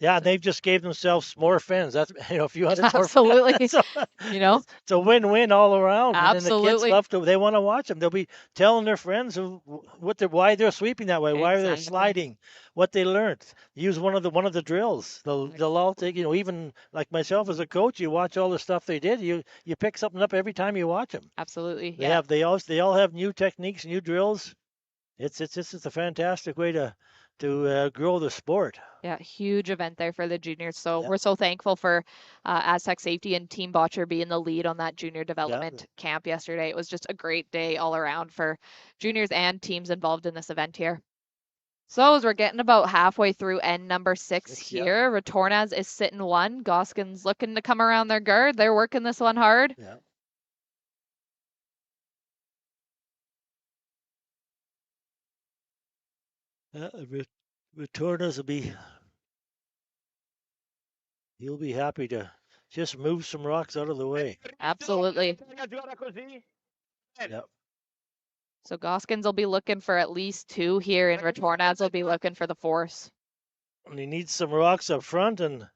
Yeah, and So, they've just gave themselves more fans. That's a few hundred more fans. absolutely. So You know, it's a win-win all around. And then the kids absolutely. love to. They want to watch them. They'll be telling their friends why they're sweeping that way, why they're Exactly. sliding, what they learned. Use one of the drills. They'll all take. Even like myself as a coach, you watch all the stuff they did. You pick something up every time you watch them. Absolutely. They Yeah. have they all have new techniques, new drills. It's a fantastic way to grow the sport. Yeah, huge event there for the juniors. So Yeah, we're so thankful for Astec Safety and Team Botcher being the lead on that junior yeah. development camp yesterday. It was just a great day all around for juniors and teams involved in this event here. So as we're getting about halfway through end number 6 Yeah, here, Retornaz is sitting 1. Gosgens looking to come around their guard. They're working this one hard. yeah. Retornaz he'll be happy to just move some rocks out of the way. Absolutely. Yeah. So Goskins will be looking for at least 2 here, and Retornaz will be looking for the force. And he needs some rocks up front, and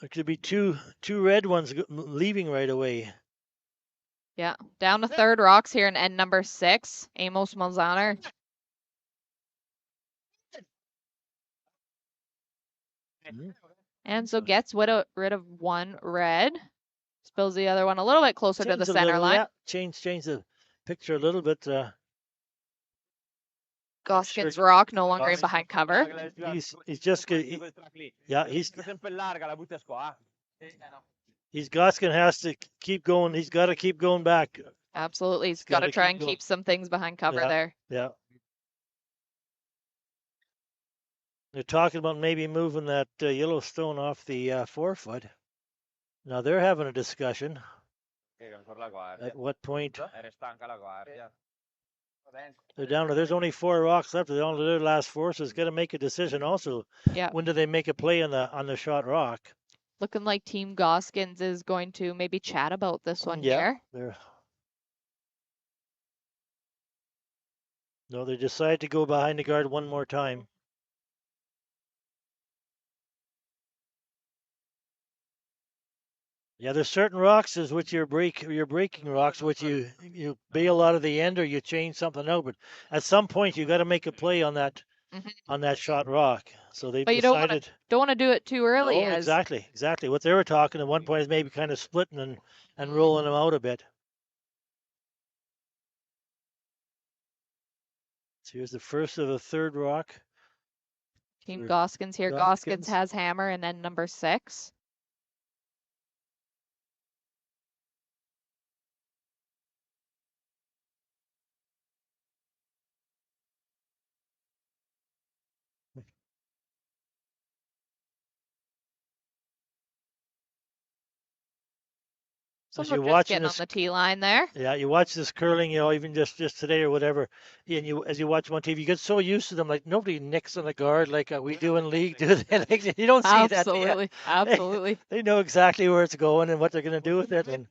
there could be two red ones leaving right away. Yeah, down to third rocks here in end number 6. Amos Malzahner. Mhm. And so gets rid of 1 red. Spills the other one a little bit closer to the Change a center little, line. yeah. Change the picture a little bit. Goskins rock no longer in behind cover. He's just yeah. He's Goskin has to keep going. He's got to keep going back. Absolutely. He's He's got got to to try keep and going. keep some things behind cover Yeah, there. yeah. They're talking about maybe moving that Yellowstone off the forefoot. Now they're having a discussion. At what point they're down to there's only 4 rocks left. They're down to their last 4, so it's got to make a decision also. Yeah. When do they make a play on the shot rock? Looking like Team Goskins is going to maybe chat about this one Yeah, here. No, they decide to go behind the guard one more time. Yeah, there's certain rocks is which your breaking rocks, which you bail out of the end or you change something out. But at some point you got to make a play on that shot rock. So they've But you decided. don't want to do it too early. Oh, exactly. What they were talking at one point is maybe kind of splitting and rolling them out a bit. So here's the first of the third rock. Team Goskins here. Goskins has hammer and then number 6. Some as are you're just watching getting on this, the tee line there. yeah, you watch this curling, even just today or whatever, and as you watch them on TV, you get so used to them. Like nobody nicks on the guard like we do in league, do they? Like, you don't see that. Absolutely. Yeah. Absolutely. They know exactly where it's going and what they're going to do with it. And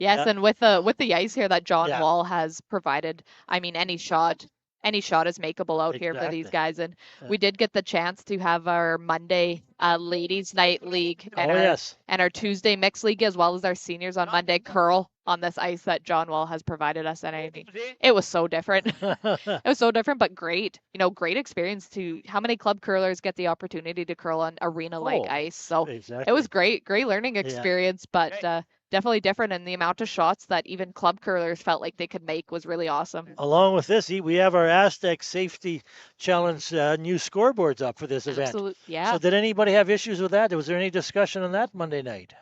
Yes, yeah, and with the ice here that John yeah, Wall has provided, I mean any shot is makeable out here for these exactly. guys. And Yeah. we did get the chance to have our Monday ladies night league and Oh our yes, and our Tuesday mixed league as well as our seniors on Monday curl on this ice that John Wall has provided us. And I mean, it was so different. It was so different, but great. Great experience to how many club curlers get the opportunity to curl on arena like Oh, ice. So it exactly. was great learning Yeah. experience, but definitely different. And the amount of shots that even club curlers felt like they could make was really awesome. Along with this, we have our Astec Safety Challenge new scoreboards up for this event. Absolutely, yeah. So did anybody have issues with that? Was there any discussion on that Monday night?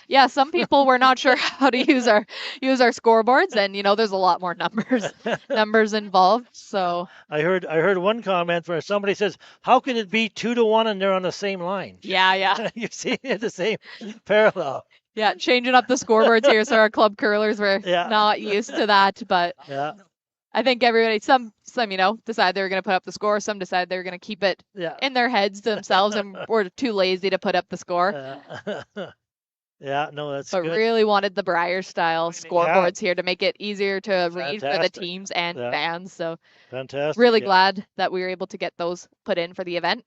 Yeah, some people were not sure how to use our scoreboards, and there's a lot more numbers involved. So I heard one comment where somebody says, "How could it be 2-1 and they're on the same line?" yeah. You see the same parallel. Yeah, changing up the scoreboards here, so our club curlers were Yeah. not used to that, but Yeah, I think everybody, some decided they were going to put up the score, some decided they were going to keep it yeah. in their heads to themselves, and were too lazy to put up the score. Yeah, no, that's But good. really wanted the Briar style scoreboards here to make it easier to read for the Fantastic. teams and Yeah. fans. So Fantastic. really Yeah. glad that we were able to get those put in for the event.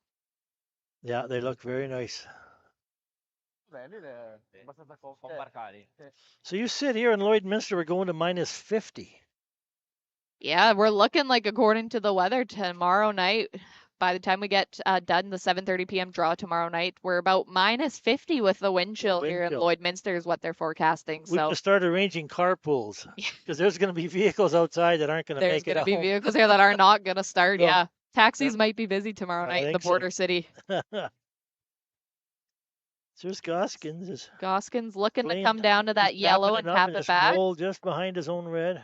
Yeah, they look very nice. So you sit here in Lloydminster, we're going to -50. Yeah, we're looking like, according to the weather, tomorrow night, by the time we get done the 7:30 p.m. draw tomorrow night, we're about -50 with the wind chill here in chill. Lloydminster is what they're forecasting. We So just start arranging carpools because there's going to be vehicles outside that aren't going to there's make it going to be home. vehicles here that are not going to start. No. Yeah, taxis might be busy tomorrow I night in the think so. border city. So there's Gosgens is Gosgens looking to playing- come down to that he's yellow tapping and it up tap it just back. rolled just behind his own red.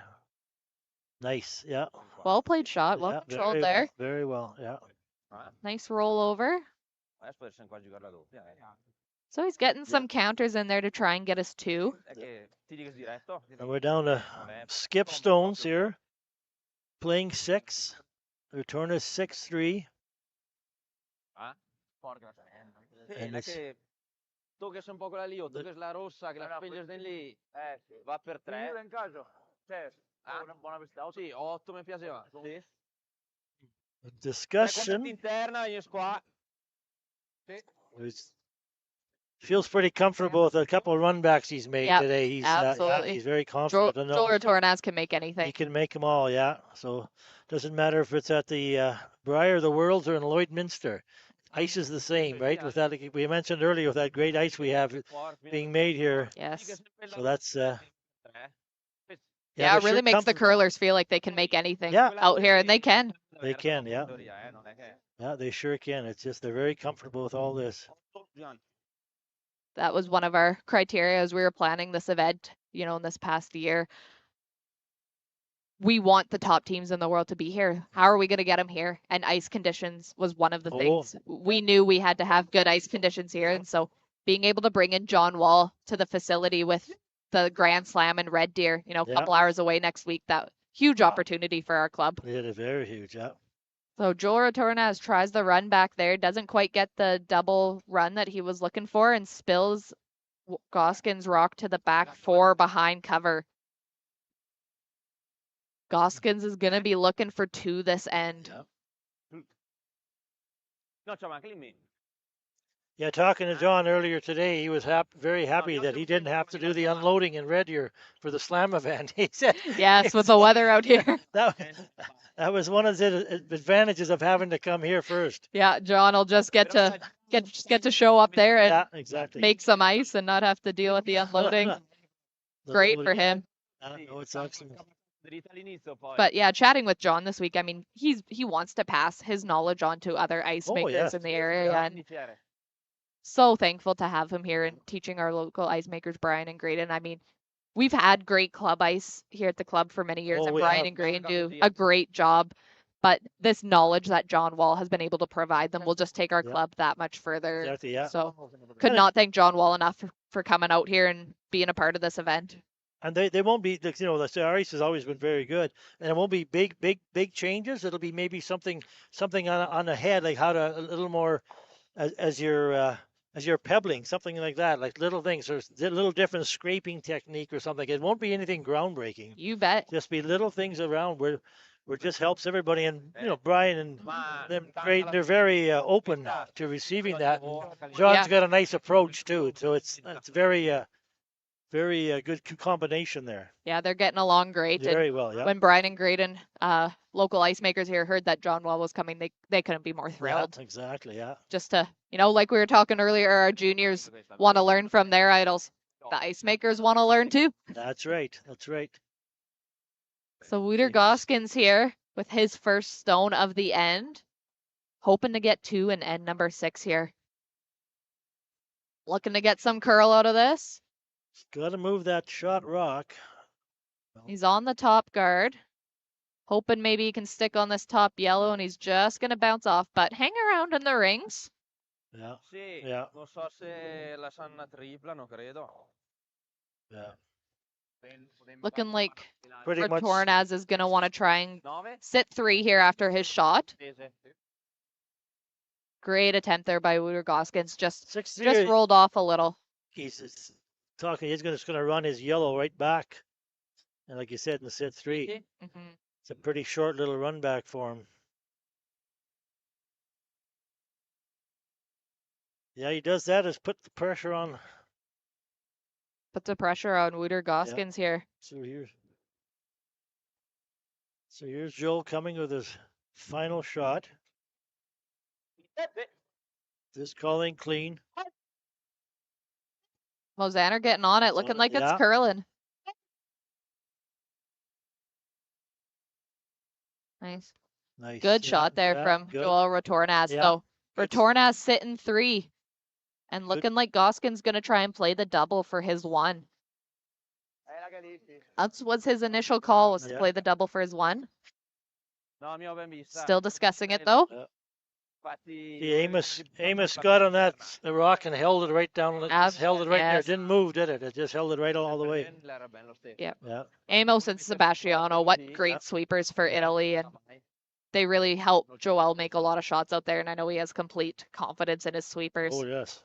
Nice, yeah. Well played shot, well Yeah, controlled very there. well, very well, yeah. Nice roll over. So he's getting some counters in there to try and get us two. And we're down to Skip Stones here, playing 6. Retornaz 6-3. And it's, tu che sei un po' quella lì, o tu che sei la rossa, che la spinges di lì, va per 3. in caso? Buona pista. Sì, 8 mi piaceva. Sì. discussion. Interna, io qua. Feels pretty comfortable with a couple of run backs he's made Yep, today. He's absolutely. he's very Joel confident. Retornaz can make He anything. can make them all, yeah. So doesn't matter if it's at the Briar of the Worlds or in Lloydminster. Ice is the same, right? With that, we mentioned earlier, with that great ice we have being made here. Yes. So that's Yeah, they're it really sure makes the comfort- curlers feel like they can make anything Yeah. out here, and they can. They can, yeah. Yeah, they sure can. It's just they're very comfortable with all this. That was one of our criteria as we were planning this event, in this past year. We want the top teams in the world to be here. How are we going to get them here? And ice conditions was one of the things. We knew we had to have good ice conditions here. And so being able to bring in John Wall to the facility with the Grand Slam in Red Deer, a couple hours away next week, that huge opportunity for our club. It is very huge, yeah. So Joel Retornaz tries the run back there, doesn't quite get the double run that he was looking for, and spills Gosgens' rock to the back 4 behind cover. Gosgens is going to be looking for 2 this end. Yeah, talking to John earlier today, he was very happy that he didn't have to do the unloading in Red Deer for the slam event. He said, Yes, with the weather out here. that was one of the advantages of having to come here first. Yeah, John will just get to show up there and Yeah, exactly. make some ice and not have to deal with the unloading. Great for him. No, it's excellent. But yeah, chatting with John this week, I mean, he wants to pass his knowledge on to other ice makers yes. in the area, and so thankful to have him here and teaching our local ice makers, Brian and Graydon. I mean, we've had great club ice here at the club for many years, and we Brian have. and Graydon do a great job. But this knowledge that John Wall has been able to provide them will just take our club that much further. Exactly, yeah. So could not thank John Wall enough for coming out here and being a part of this event. And they won't be, you know, the ice has always been very good, and it won't be big changes. It'll be maybe something on the head, like how to a little more as you're pebbling, something like that, like little things. There's a little different scraping technique or something. It won't be anything groundbreaking. You bet. Just be little things around where it just helps everybody. And you know, Brian and them great. They're very open to receiving that. And John's Yeah. got a nice approach too, so it's very good combination there. Yeah, they're getting along great. And Very well, yeah. when Brian and Graydon, local ice makers here, heard that John Wall was coming, they couldn't be more thrilled. Yeah, exactly, yeah. Just to, you know, like we were talking earlier, our juniors want to learn from their idols. The ice makers want to learn too. That's right. That's right. So Wouter Gosgens here with his first stone of the end, hoping to get 2 and end number 6 here. Looking to get some curl out of this. Got to move that shot rock. He's on the top guard, hoping maybe he can stick on this top yellow, and he's just going to bounce off, but hang around in the rings. Yeah. Sì, Yeah. non so se la sanno tripla, non credo. Yeah. Looking like Pretty much. Retornaz is going to want to try and 9? sit 3 here after his shot. Sì, sì. Great attempt there by Wouter Gosgens. Just 6-3. rolled off a little. He's talking. He's just going to run his yellow right back, and like you said, in the set 3, Mhm. it's a pretty short little run back for him. Yeah, he does that. Is put the pressure on. Put the pressure on Wouter Gosgens here. So here's Joel coming with his final shot. This calling clean. Mosanner getting on it, looking like Yeah. it's curling. Nice. Nice. Good Yeah, shot there yeah, from good. Joel Retornaz. Yeah. So Retornaz sitting 3 and looking like Gosgens going to try and play the double for his 1. That was his initial call, was to Yeah. play the double for his 1. No, mi ho ben vista. Still discussing it though. Infatti, The Amos got on that the rock and held it right down. Just held it right there. Yes. Didn't move, did it? It just held it right all the way. Era bello stesso. Yeah. Yeah. Amos and Sebastiano, what great sweepers for Italy, and they really help Joel make a lot of shots out there, and I know he has complete confidence in his sweepers. Oh yes.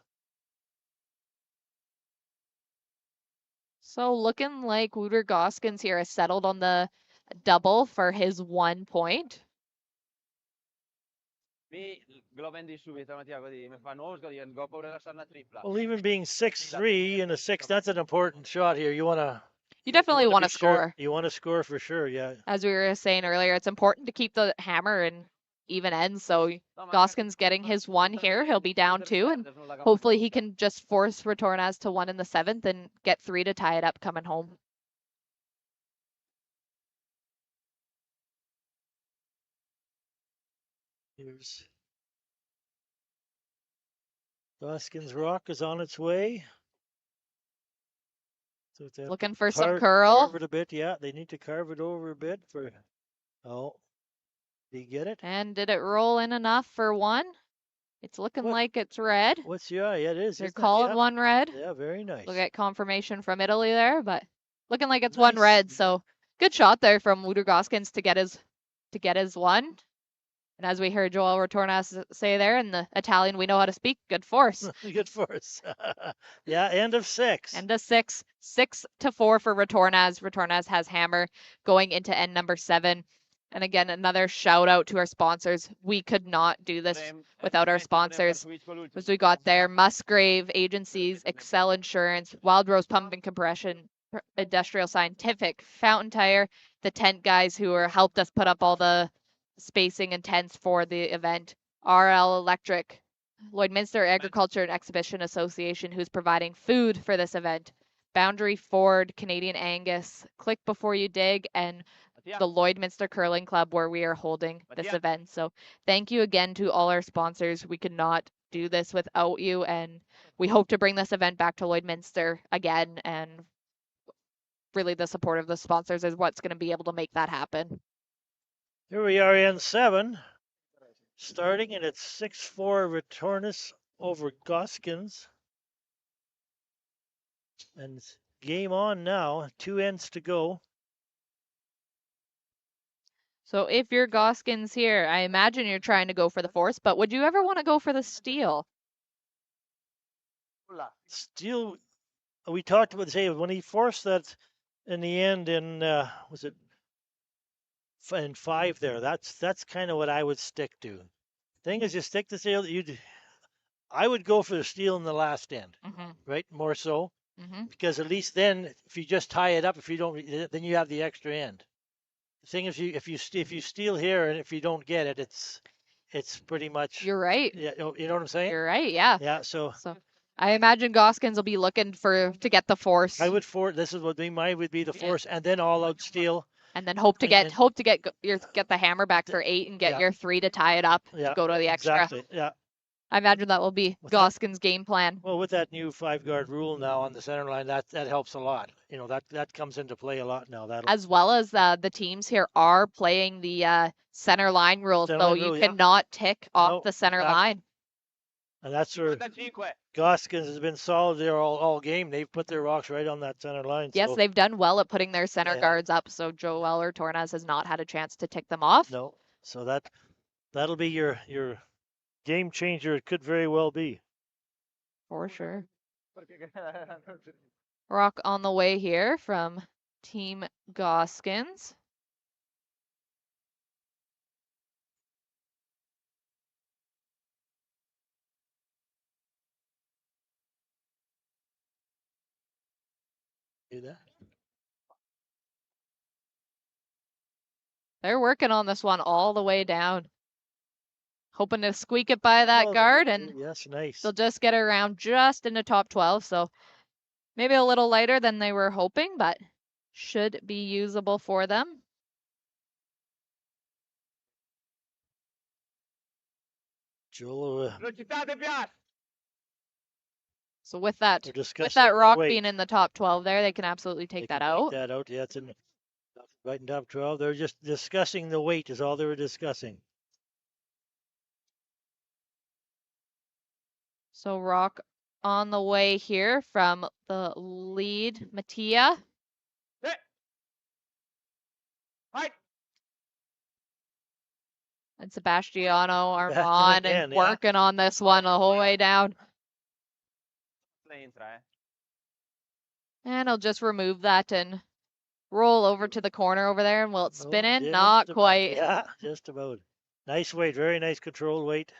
So looking like Wouter Gosgens here has settled on the double for his 1 point. Mi lo vendi subito stamattina così, mi fa nuovo, così, non ho paura della sarna tripla. Well, even being 6-3 in a 6, that's an important shot here. You wanna. You definitely want to be sure- score. You want to score for sure. Yeah. As we were saying earlier, it's important to keep the hammer in even ends. So No, ma Gosgens getting his 1 here, he'll be down 2, and hopefully he can just force Retornaz to 1 in the 7th and get 3 to tie it up coming home. Here's Gosgens rock is on its way. So it's Looking for some carve curl. it a bit. Yeah, they need to carve it over a bit for. Oh, did he get it? And did it roll in enough for 1? It's looking What- like it's red. What's yeah? Yeah, it is. They're isn't it? calling Yeah. 1 red. Yeah, very nice. We'll get confirmation from Italy there, but looking like it's 1 Nice. red. So good shot there from Wouter Gosgens to get his 1. And as we heard Joel Retornaz say there in the Italian, we know how to speak. Good force. Good for us. Yeah, end of 6. End of 6. 6-4 for Retornaz. Retornaz has hammer going into end number 7. And again, another shout out to our sponsors. We could not do this without our sponsors. As we got there, Musgrave Agencies, Excel Insurance, Wild Rose Pump and Compression, Industrial Scientific, Fountain Tire, the tent guys who helped us put up all the spacing and tents for the event, RL Electric, Lloydminster Agriculture and Exhibition Association, who's providing food for this event, Boundary Ford, Canadian Angus, Click Before You Dig, and the Lloydminster Curling Club, where we are holding this event. So thank you again to all our sponsors. We could not do this without you, and we hope to bring this event back to Lloydminster again, and really the support of the sponsors is what's going to be able to make that happen. Here we are in 7, starting, and it's 6-4 Retornaz over Gosgens. And game on now. 2 ends to go. So if you're Gosgens here, I imagine you're trying to go for the force, but would you ever want to go for the steal? Steal. We talked about say when he forced that in the end in was it in 5 there. That's kind of what I would stick to. Thing is, you stick to steal. I would go for the steal in the last end, right? More so, because at least then, if you just tie it up, if you don't, then you have the extra end. The thing is, if you steal here and if you don't get it, it's pretty much. You're right. Yeah, you know what I'm saying? You're right. Yeah. Yeah. So I imagine Gosgens will be looking to get the force. I would this is what mine would be the force, and then all out steal. And then hope to get the hammer back for 8 and get your 3 to tie it up. Yeah. To go to the extra. Exactly. Yeah. I imagine that will be Gosgens' game plan. Well, with that new 5-guard rule now on the center line, that helps a lot. You know, that comes into play a lot now. As well as the teams here are playing the center line rule, so you cannot tick off the center line. And that's where Gosgens has been solid there all game. They've put their rocks right on that center line. Yes, they've done well at putting their center guards up, so Joel or Retornaz has not had a chance to tick them off. No, so that'll be your game changer. It could very well be. For sure. Rock on the way here from Team Gosgens. Do that. They're working on this one all the way down. Hoping to squeak it by that guard, and yes, nice. They'll just get around just in the top 12, so maybe a little lighter than they were hoping, but should be usable for them. Joel, so with that rock being in the top 12 there, they can absolutely take that out. Take that out, yeah, it's in right in top 12. They're just discussing the weight is all they were discussing. So rock on the way here from the lead, Mattia. And Sebastiano Armand and working on this one the whole way down. And I'll just remove that and roll over to the corner over there. And will it spin in? Not quite. Yeah, just about. Nice weight, very nice controlled weight.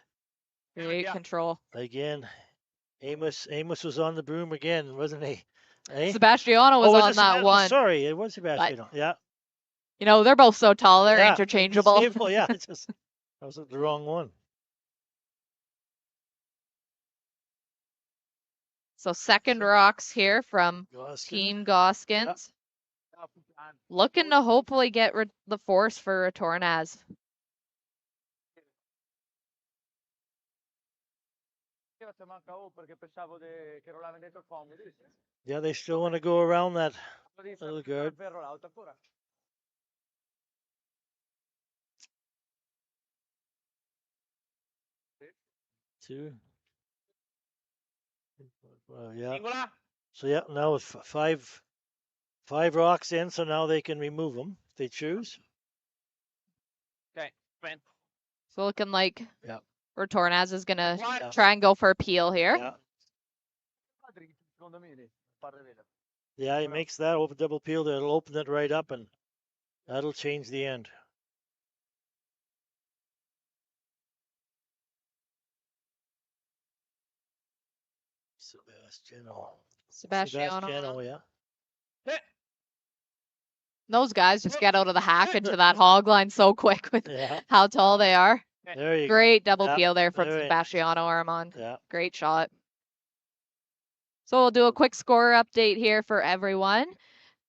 Great control. Again, Amos was on the broom again, wasn't he? Eh? Sebastiano was on that one. Sorry, it was Sebastiano. Yeah. You know, they're both so tall, they're interchangeable. Yeah, that was the wrong one. So second rocks here from Team Gosgens. Looking to hopefully get the force for Retornaz. Yeah, they still want to go around that little guard. Two. Yeah. So yeah, now with five rocks in, so now they can remove them if they choose. Okay, spin. So looking like Retornaz is gonna try and go for a peel here. Yeah. Yeah, he makes that open double peel. That'll open it right up, and that'll change the end. Sebastiano, yeah. Those guys just get out of the hack into that hog line so quick with how tall they are. There you Great double peel there from Sebastiano Armand. Yeah. Great shot. So we'll do a quick score update here for everyone.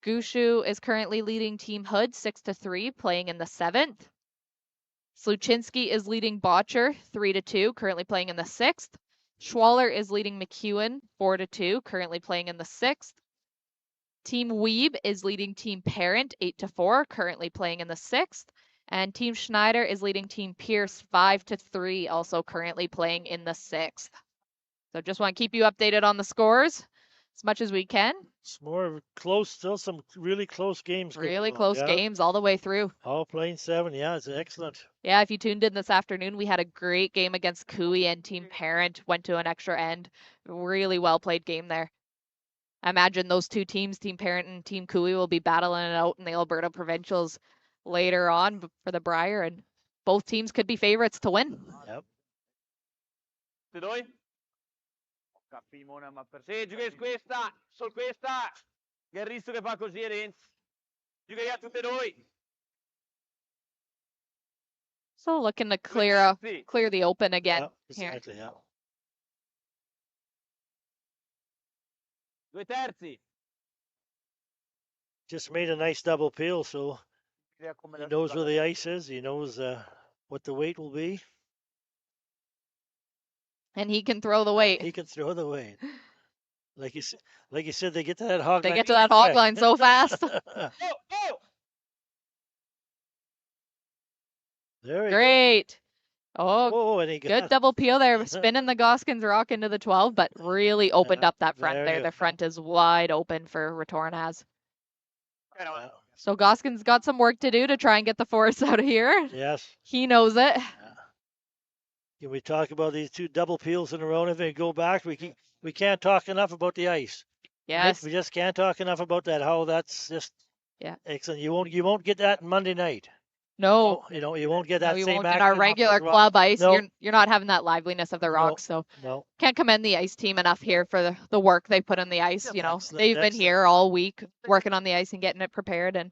Gushu is currently leading Team Hood 6-3, playing in the 7th. Sluchinski is leading Botcher 3-2, currently playing in the 6th. Schwaller is leading McEwen 4-2, currently playing in the 6th. Team Weeb is leading Team Parent 8-4, currently playing in the 6th. And Team Schneider is leading Team Pierce 5-3, also currently playing in the 6th. So just want to keep you updated on the scores. as much as we can. It's more close, still some really close games. Really going on. close Yeah. games all the way through. All playing 7. Yeah, it's excellent. Yeah, if you tuned in this afternoon, we had a great game against Cooey and Team Parent, went to an extra end. Really well played game there. I imagine those two teams, Team Parent and Team Cooey, will be battling it out in the Alberta Provincials later on for the Brier, and both teams could be favorites to win. Yep. Tutti e due? Capì mona, ma per sì, giochi questa, solo questa. Che è il rischio che fa così, Renz. Giochi a tutti e due. So looking to clear the open again Yeah, here. exactly. Yeah. 2 terzi. Just made a nice double peel, so he knows where the ice is. He knows what the weight will be. And he can throw the weight. He can throw the weight. Like you said, they get to that hog line. They get to that hog line so fast. Go, go. There he Great. Oh, Oh, and he got good double peel there. Spinning the Gosgens rock into the 12, but really opened up that front there there. you The go. front is wide open for Retornaz. Yeah. So Gosgens got some work to do to try and get the force out of here. Yes. He knows it. Can we talk about these 2 double peels in a row? If we go back, we can't talk enough about the ice. Yes. We just can't talk enough about that. How that's just excellent. You won't get that Monday night. No. You won't get that No, you same won't get action our off the regular rock. club ice. No. You're not having that liveliness of the rocks. So No. can't commend the ice team enough here for the work they put on the ice. You know, Excellent, they've been excellent. here all week working on the ice and getting it prepared and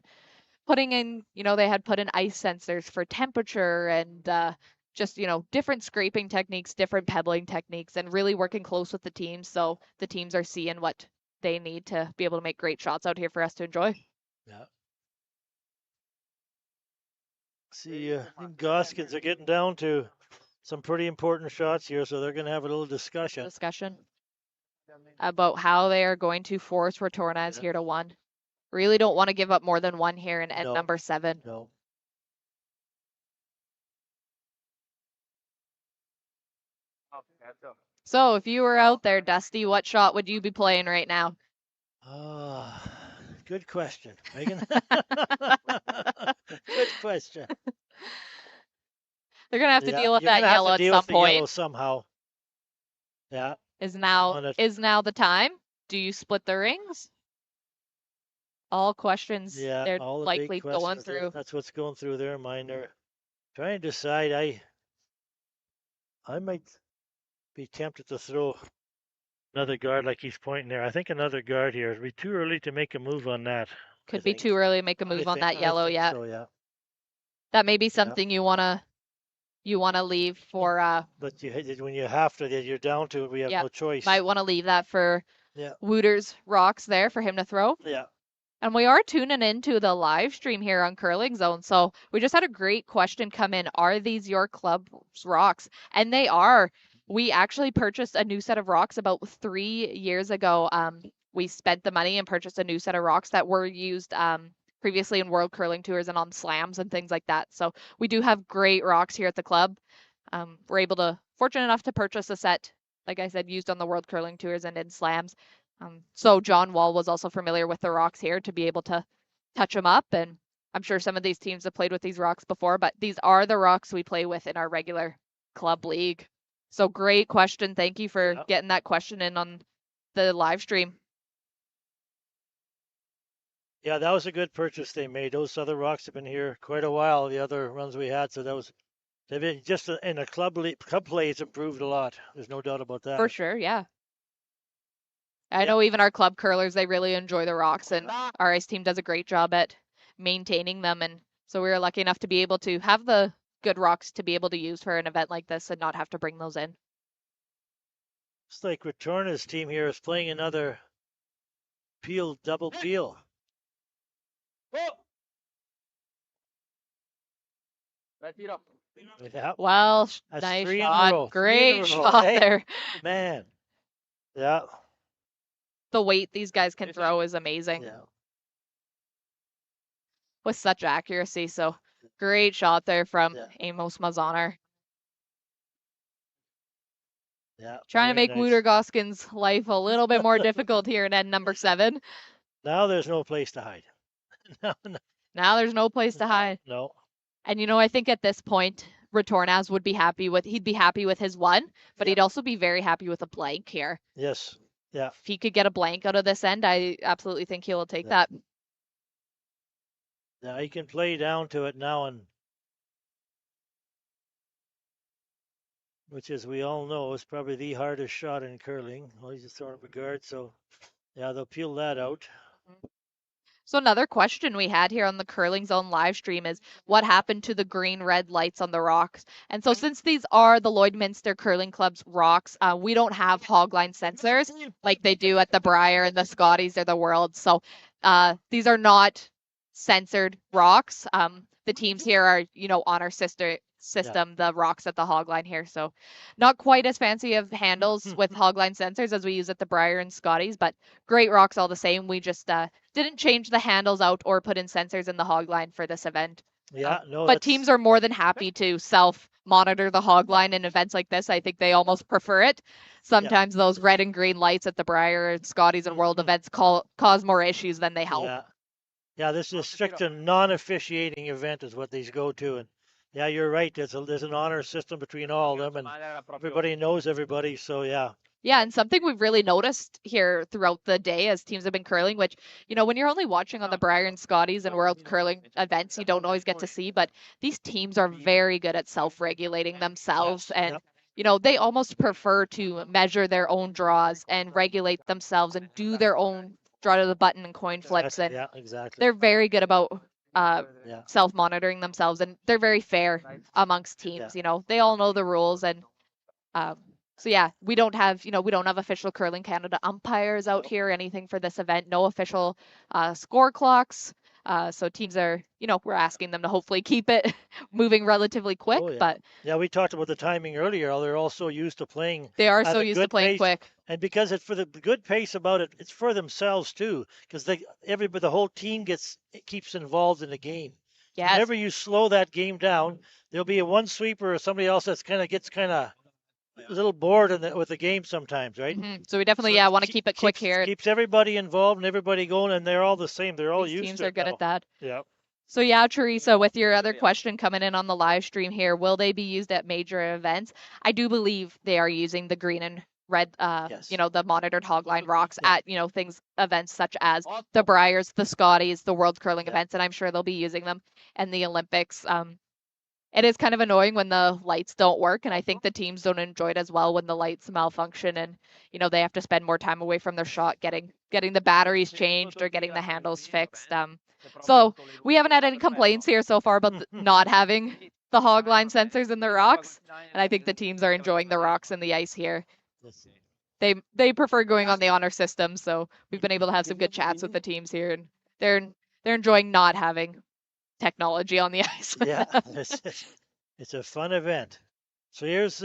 putting in, they had put in ice sensors for temperature and just, different scraping techniques, different pebbling techniques, and really working close with the teams. So the teams are seeing what they need to be able to make great shots out here for us to enjoy. Yeah. See, I think Gosgens are getting down to some pretty important shots here, so they're going to have a little discussion. About how they are going to force Retornaz here to 1. Really don't want to give up more than 1 here in end No. number 7. No. So if you were out there, Dusty, what shot would you be playing right now? Good question, Megan. Good question. They're gonna have to deal with you're that gonna have yellow to at deal some with the point. yellow somehow. Yeah. Is now the time? Do you split the rings? All questions they're all the likely big going questions. through. That's what's going through their mind. They're trying to decide. I might be tempted to throw another guard like he's pointing there. I think another guard here. It'd be too early to make a move on that. Could be too early to make a move on that yellow yet. So, yeah. That may be something you wanna leave for But when you have to, you're down to it. We have no choice. might want to leave that for Wouter's rocks there for him to throw. Yeah. And we are tuning into the live stream here on Curling Zone. So we just had a great question come in. Are these your club's rocks? And they are. We actually purchased a new set of rocks about 3 years ago. We spent the money and purchased a new set of rocks that were used previously in World Curling Tours and on slams and things like that. So we do have great rocks here at the club. We're fortunate enough to purchase a set, like I said, used on the World Curling Tours and in slams. So John Wall was also familiar with the rocks here to be able to touch them up. And I'm sure some of these teams have played with these rocks before, but these are the rocks we play with in our regular club league. So great question. Thank you for getting that question in on the live stream. Yeah, that was a good purchase they made. Those other rocks have been here quite a while, the other runs we had. So they've been just in a club play, it's improved a lot. There's no doubt about that. For sure, yeah. I know even our club curlers, they really enjoy the rocks, and our ice team does a great job at maintaining them. And so we were lucky enough to be able to have the good rocks to be able to use for an event like this and not have to bring those in. Looks like Retornaz team here is playing another double peel. Yeah. Well, That's nice 3 in a shot. row. Great shot there. Man. Yeah. The weight these guys can throw is amazing. Yeah. With such accuracy. So great shot there from Amos Mazoner. Yeah. Trying to very make Wouter nice. Gosgens' life a little bit more difficult here in end number 7. Now there's no place to hide. no, no, Now there's no place to hide. no. And I think at this point, Retornaz would be happy with he'd be happy with his 1, but he'd also be very happy with a blank here. Yes. Yeah. If he could get a blank out of this end, I absolutely think he will take Yeah. that. Now he can play down to it now, and which, as we all know, is probably the hardest shot in curling. Well, he's just throwing up a guard, so yeah, they'll peel that out. So another question we had here on the Curling Zone live stream is what happened to the green-red lights on the rocks? And so since these are the Lloydminster Curling Club's rocks, we don't have hogline sensors like they do at the Briar and the Scotties or the World. So these are not censored rocks. The teams here are, on our sister system, the rocks at the hogline here. So not quite as fancy of handles with hogline sensors as we use at the Briar and Scotties, but great rocks all the same. We just didn't change the handles out or put in sensors in the hogline for this event. Yeah, no. But teams are more than happy to self-monitor the hogline in events like this. I think they almost prefer it. Sometimes those red and green lights at the Briar, Scotties, and World events cause more issues than they help. Yeah, this is a strict and non-officiating event is what these go to. And yeah, you're right. There's an honor system between all of them, and everybody knows everybody. So yeah. Yeah, and something we've really noticed here throughout the day as teams have been curling, which, when you're only watching on the Briar and Scotties and World Curling events, you don't always get to see, but these teams are very good at self-regulating themselves. And, they almost prefer to measure their own draws and regulate themselves and do their own draw to the button and coin flips. And yeah, exactly. they're very good about self-monitoring themselves, and they're very fair amongst teams. They all know the rules, and so yeah, we don't have official Curling Canada umpires out here or anything for this event. No official score clocks. So teams are, we're asking them to hopefully keep it moving relatively quick. But yeah, we talked about the timing earlier. They're all so used to playing. They are so used to playing quick. And because it's for the good pace about it, it's for themselves too. Because the whole team keeps involved in the game. Yes. Whenever you slow that game down, there'll be a one sweeper or somebody else that's gets a little bored with the game sometimes, right? Mm-hmm. So we definitely want to keep it quick here. Keeps everybody involved and everybody going, and they're all the same. They're all used to it. Teams are good at that. Yeah. So yeah, Teresa, with your other question coming in on the live stream here, will they be used at major events? I do believe they are using the green and red, the monitored hogline rocks at, events such as the Briars, the Scotties, the World Curling events, and I'm sure they'll be using them in the Olympics. It is kind of annoying when the lights don't work, and I think the teams don't enjoy it as well when the lights malfunction and, they have to spend more time away from their shot getting the batteries changed or getting the handles fixed. So we haven't had any complaints here so far about not having the hogline sensors in the rocks, and I think the teams are enjoying the rocks and the ice here. They prefer going on the honor system, so we've been able to have some good chats with the teams here, and they're enjoying not having technology on the ice. Yeah, it's a fun event. So here's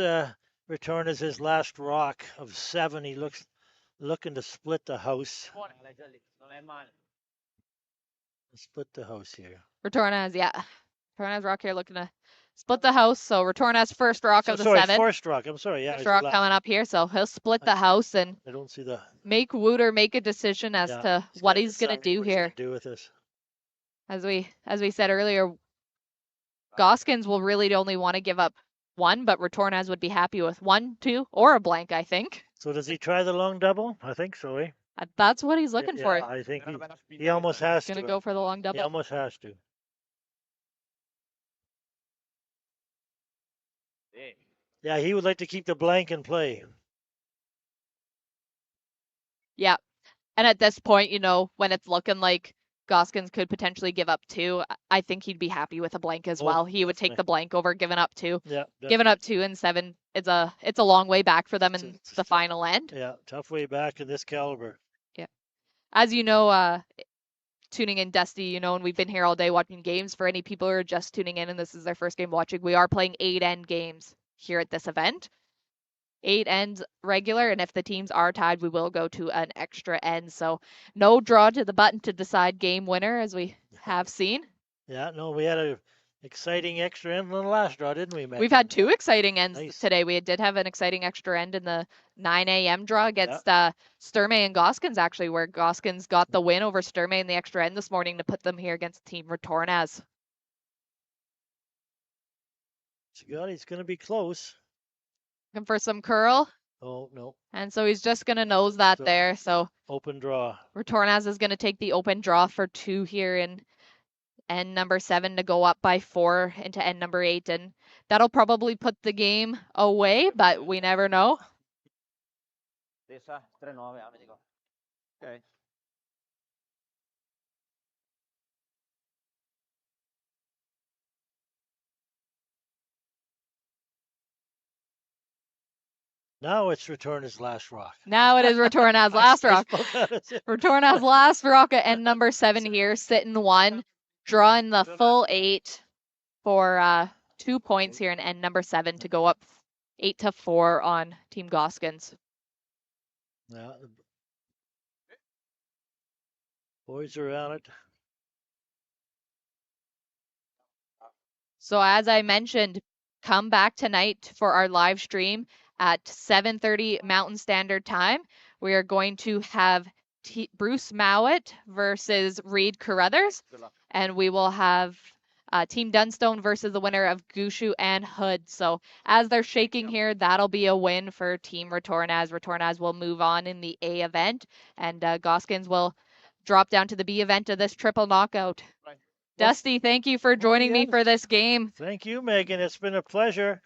Retornaz his last rock of 7. He looking to split the house. Split the house here. Retornaz rock here looking to split the house. So Retornaz first rock of the 7. First rock. I'm sorry. Yeah. First rock coming up here, so he'll split the house and I don't see the make Wouter make a decision as to what he's gonna do here. Do with this. As we said earlier, Gosgens will really only want to give up 1, but Retornaz would be happy with 1, 2, or a blank, I think. So does he try the long double? I think so, eh? That's what he's looking for. I think he almost has to. Gonna go for the long double. He almost has to. Yeah, he would like to keep the blank in play. Yeah. And at this point, when it's looking like Gosgens could potentially give up 2, I think he'd be happy with a blank as well. He would take the blank over giving up 2. Yeah. Giving up 2 and 7, it's a long way back for them in the final end. Yeah, tough way back in this caliber. Yeah. As you know, tuning in, Dusty, and we've been here all day watching games. For any people who are just tuning in and this is their first game watching, we are playing 8 end games here at this event. 8 ends regular, and if the teams are tied, we will go to an extra end. So no draw to the button to decide game winner, as we have seen. Yeah, no, we had Exciting extra end in the last draw, didn't we, Meg? We've had 2 exciting ends Nice. today. We did have an exciting extra end in the 9 a.m. draw against Sturmey and Gosgens, actually, where Gosgens got the win over Sturmey in the extra end this morning to put them here against Team Retornaz. He's going to be close. Looking for some curl. Oh, no. And so he's just going to nose that So, there. So open draw. Retornaz is going to take the open draw for 2 here in end number 7 to go up by 4 into end number 8. And that'll probably put the game away, but we never know. Tessa, 3-9, amico. Okay. Now it's Retornaz last rock. Now it is Retornaz last rock. Retornaz Retornaz last rock at end number 7 here, sitting 1, drawing the full 8 for 2 points here in end number 7 to go up 8-4 on Team Gosgens. Yeah. Boys are on it. So as I mentioned, come back tonight for our live stream at 7:30 Mountain Standard Time. We are going to have Bruce Mowat versus Reed Carruthers, and we will have Team Dunstone versus the winner of Gushu and Hood. So as they're shaking here, that'll be a win for Team Retornaz. Retornaz will move on in the A event, and Gosgens will drop down to the B event of this triple knockout. Right. Dusty, thank you for joining me for this game. Thank you, Megan. It's been a pleasure.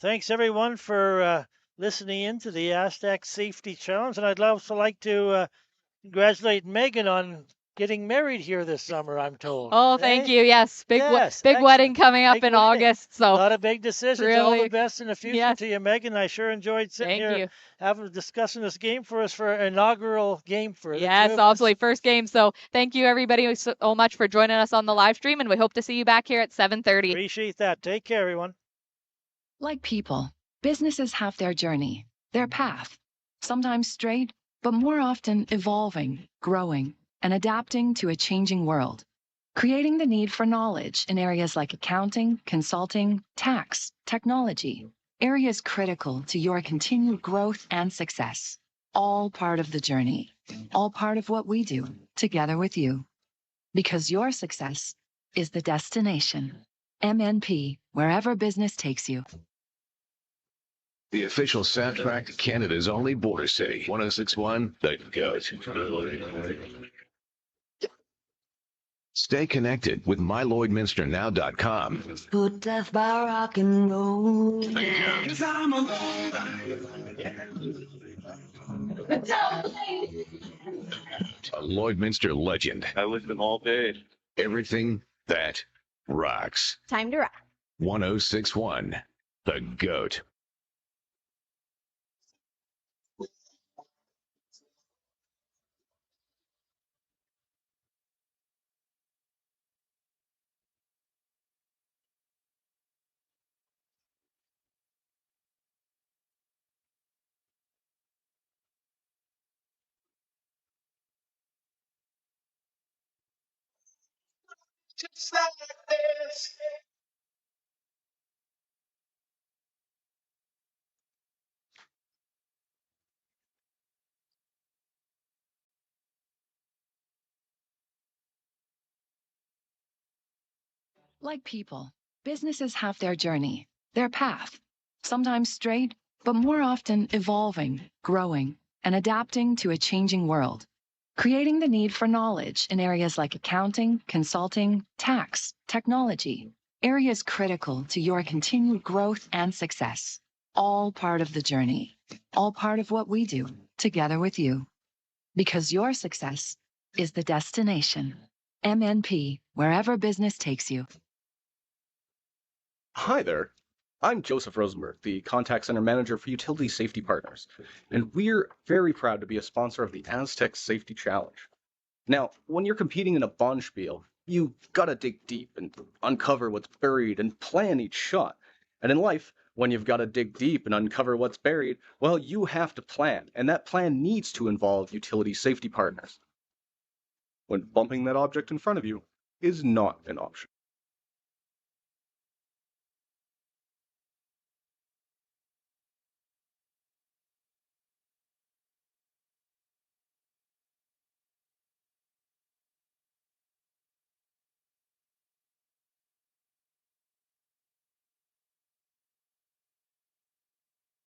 Thanks, everyone, for listening in to the Astec Safety Challenge. And I'd also like to congratulate Megan on getting married here this summer, I'm told. Oh, thank you. Yes, big wedding coming up in August. So a lot of big decisions. All the best in the future to you, Megan. I sure enjoyed sitting here discussing this game for us for an inaugural game for yes, absolutely. First game. So thank you, everybody, so much for joining us on the live stream, and we hope to see you back here at 7:30. Appreciate that. Take care, everyone. Like people, businesses have their journey, their path, sometimes straight, but more often evolving, growing, and adapting to a changing world, creating the need for knowledge in areas like accounting, consulting, tax, technology, areas critical to your continued growth and success. All part of the journey, all part of what we do together with you. Because your success is the destination. MNP, wherever business takes you. The official soundtrack to Canada's only border city, 1061, The Goat. Stay connected with mylloydminsternow.com. Put death by rock and roll. A Lloydminster legend. I wish them all paid. Everything that rocks. Time to rock. 1061, The Goat. Just like this. Like people, businesses have their journey, their path, sometimes straight, but more often evolving, growing, and adapting to a changing world, creating the need for knowledge in areas like accounting, consulting, tax, technology, areas critical to your continued growth and success. All part of the journey, all part of what we do together with you. Because your success is the destination. MNP, wherever business takes you. Hi there. I'm Joseph Rosenberg, the Contact Center Manager for Utility Safety Partners, and we're very proud to be a sponsor of the Astec Safety Challenge. Now, when you're competing in a bond spiel, you gotta dig deep and uncover what's buried and plan each shot. And in life, when you've gotta dig deep and uncover what's buried, well, you have to plan, and that plan needs to involve utility safety partners. When bumping that object in front of you is not an option.